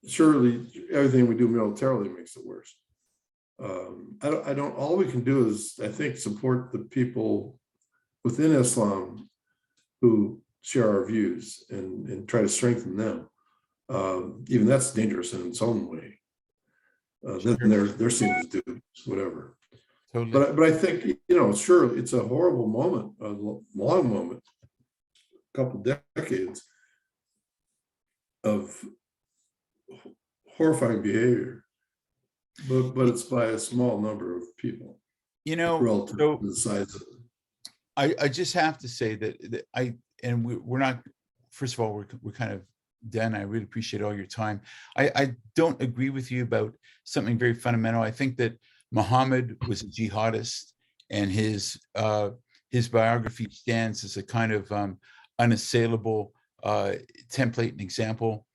S1: Surely everything we do militarily makes it worse. All we can do is, I think, support the people within Islam who share our views and try to strengthen them. Even that's dangerous in its own way. Then they're seen as dudes, whatever. Totally. But I think, sure, it's a horrible moment, a long moment, a couple decades of horrifying behavior, but it's by a small number of people, relative to the size of it.
S2: I just have to say that we're not, first of all, we're kind of done. I really appreciate all your time. I don't agree with you about something very fundamental. I think that Muhammad was a jihadist, and his biography stands as a kind of unassailable template and example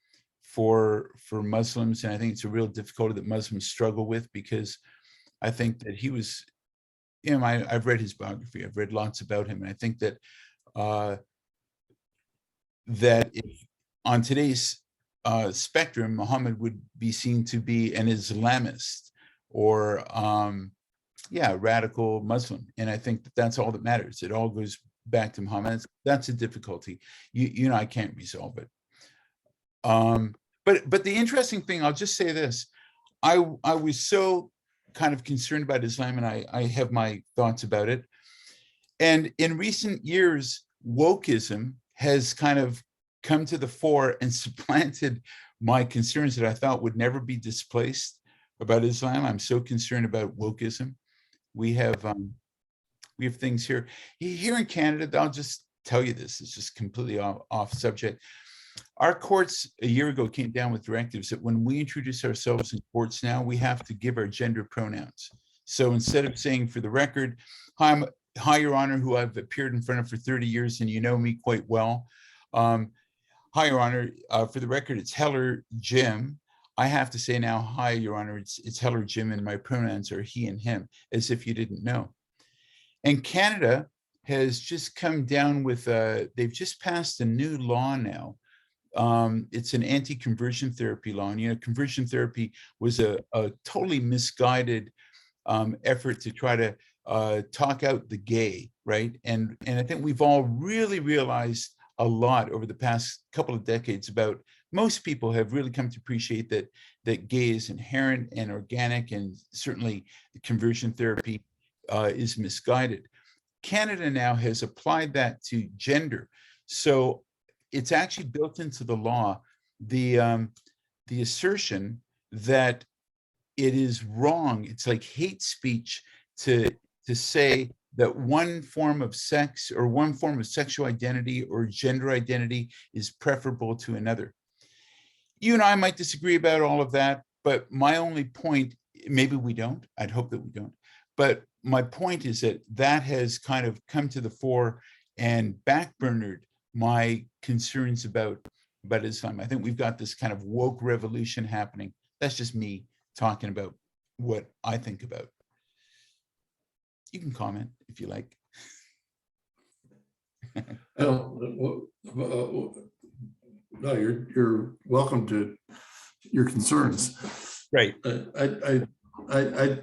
S2: for Muslims. And I think it's a real difficulty that Muslims struggle with, because I think that he was, I've read his biography, I've read lots about him, and I think that that if on today's spectrum, Muhammad would be seen to be an Islamist or radical Muslim. And I think that that's all that matters. It all goes back to Muhammad. That's a difficulty. I can't resolve it. But the interesting thing, I'll just say this, I was so kind of concerned about Islam, and I have my thoughts about it. And in recent years, wokeism has kind of come to the fore and supplanted my concerns that I thought would never be displaced about Islam. I'm so concerned about wokeism. We have things here in Canada. I'll just tell you this, it's just completely off subject. Our courts a year ago came down with directives that when we introduce ourselves in courts now, we have to give our gender pronouns. So instead of saying, for the record, hi, Your Honor, who I've appeared in front of for 30 years and you know me quite well. Hi, Your Honor, for the record, it's Heller Jim. I have to say now, hi, Your Honor, it's Heller Jim, and my pronouns are he and him, as if you didn't know. And Canada has just come down with, they've just passed a new law now. It's an anti-conversion therapy law. And, conversion therapy was a totally misguided effort to try to talk out the gay, right? And I think we've all really realized a lot over the past couple of decades about, most people have really come to appreciate that gay is inherent and organic, and certainly conversion therapy is misguided. Canada now has applied that to gender. So it's actually built into the law, the assertion that it is wrong. It's like hate speech to say that one form of sex or one form of sexual identity or gender identity is preferable to another. You and I might disagree about all of that, but my only point, maybe we don't, I'd hope that we don't, but my point is that has kind of come to the fore and backburnered my concerns about Islam. I think we've got this kind of woke revolution happening. That's just me talking about what I think about. You can comment if you like.
S1: No, you're welcome to your concerns.
S2: Right.
S1: I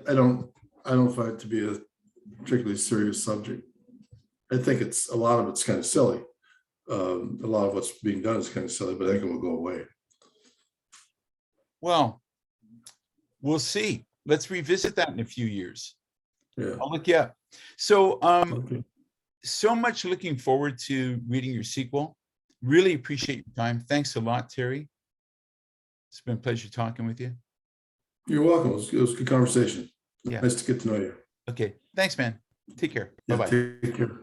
S1: don't find it to be a particularly serious subject. I think a lot of it's kind of silly. A lot of what's being done is kind of silly, but I think it will go away.
S2: Well, we'll see. Let's revisit that in a few years.
S1: Yeah.
S2: I'll look you up. So,
S1: Okay.
S2: so much looking forward to reading your sequel. Really appreciate your time. Thanks a lot, Terry. It's been a pleasure talking with you.
S1: You're welcome. It was a good conversation.
S2: Yeah.
S1: Nice to get to know you.
S2: Okay. Thanks, man. Take care.
S1: Yeah,
S2: Bye-bye.
S1: take care.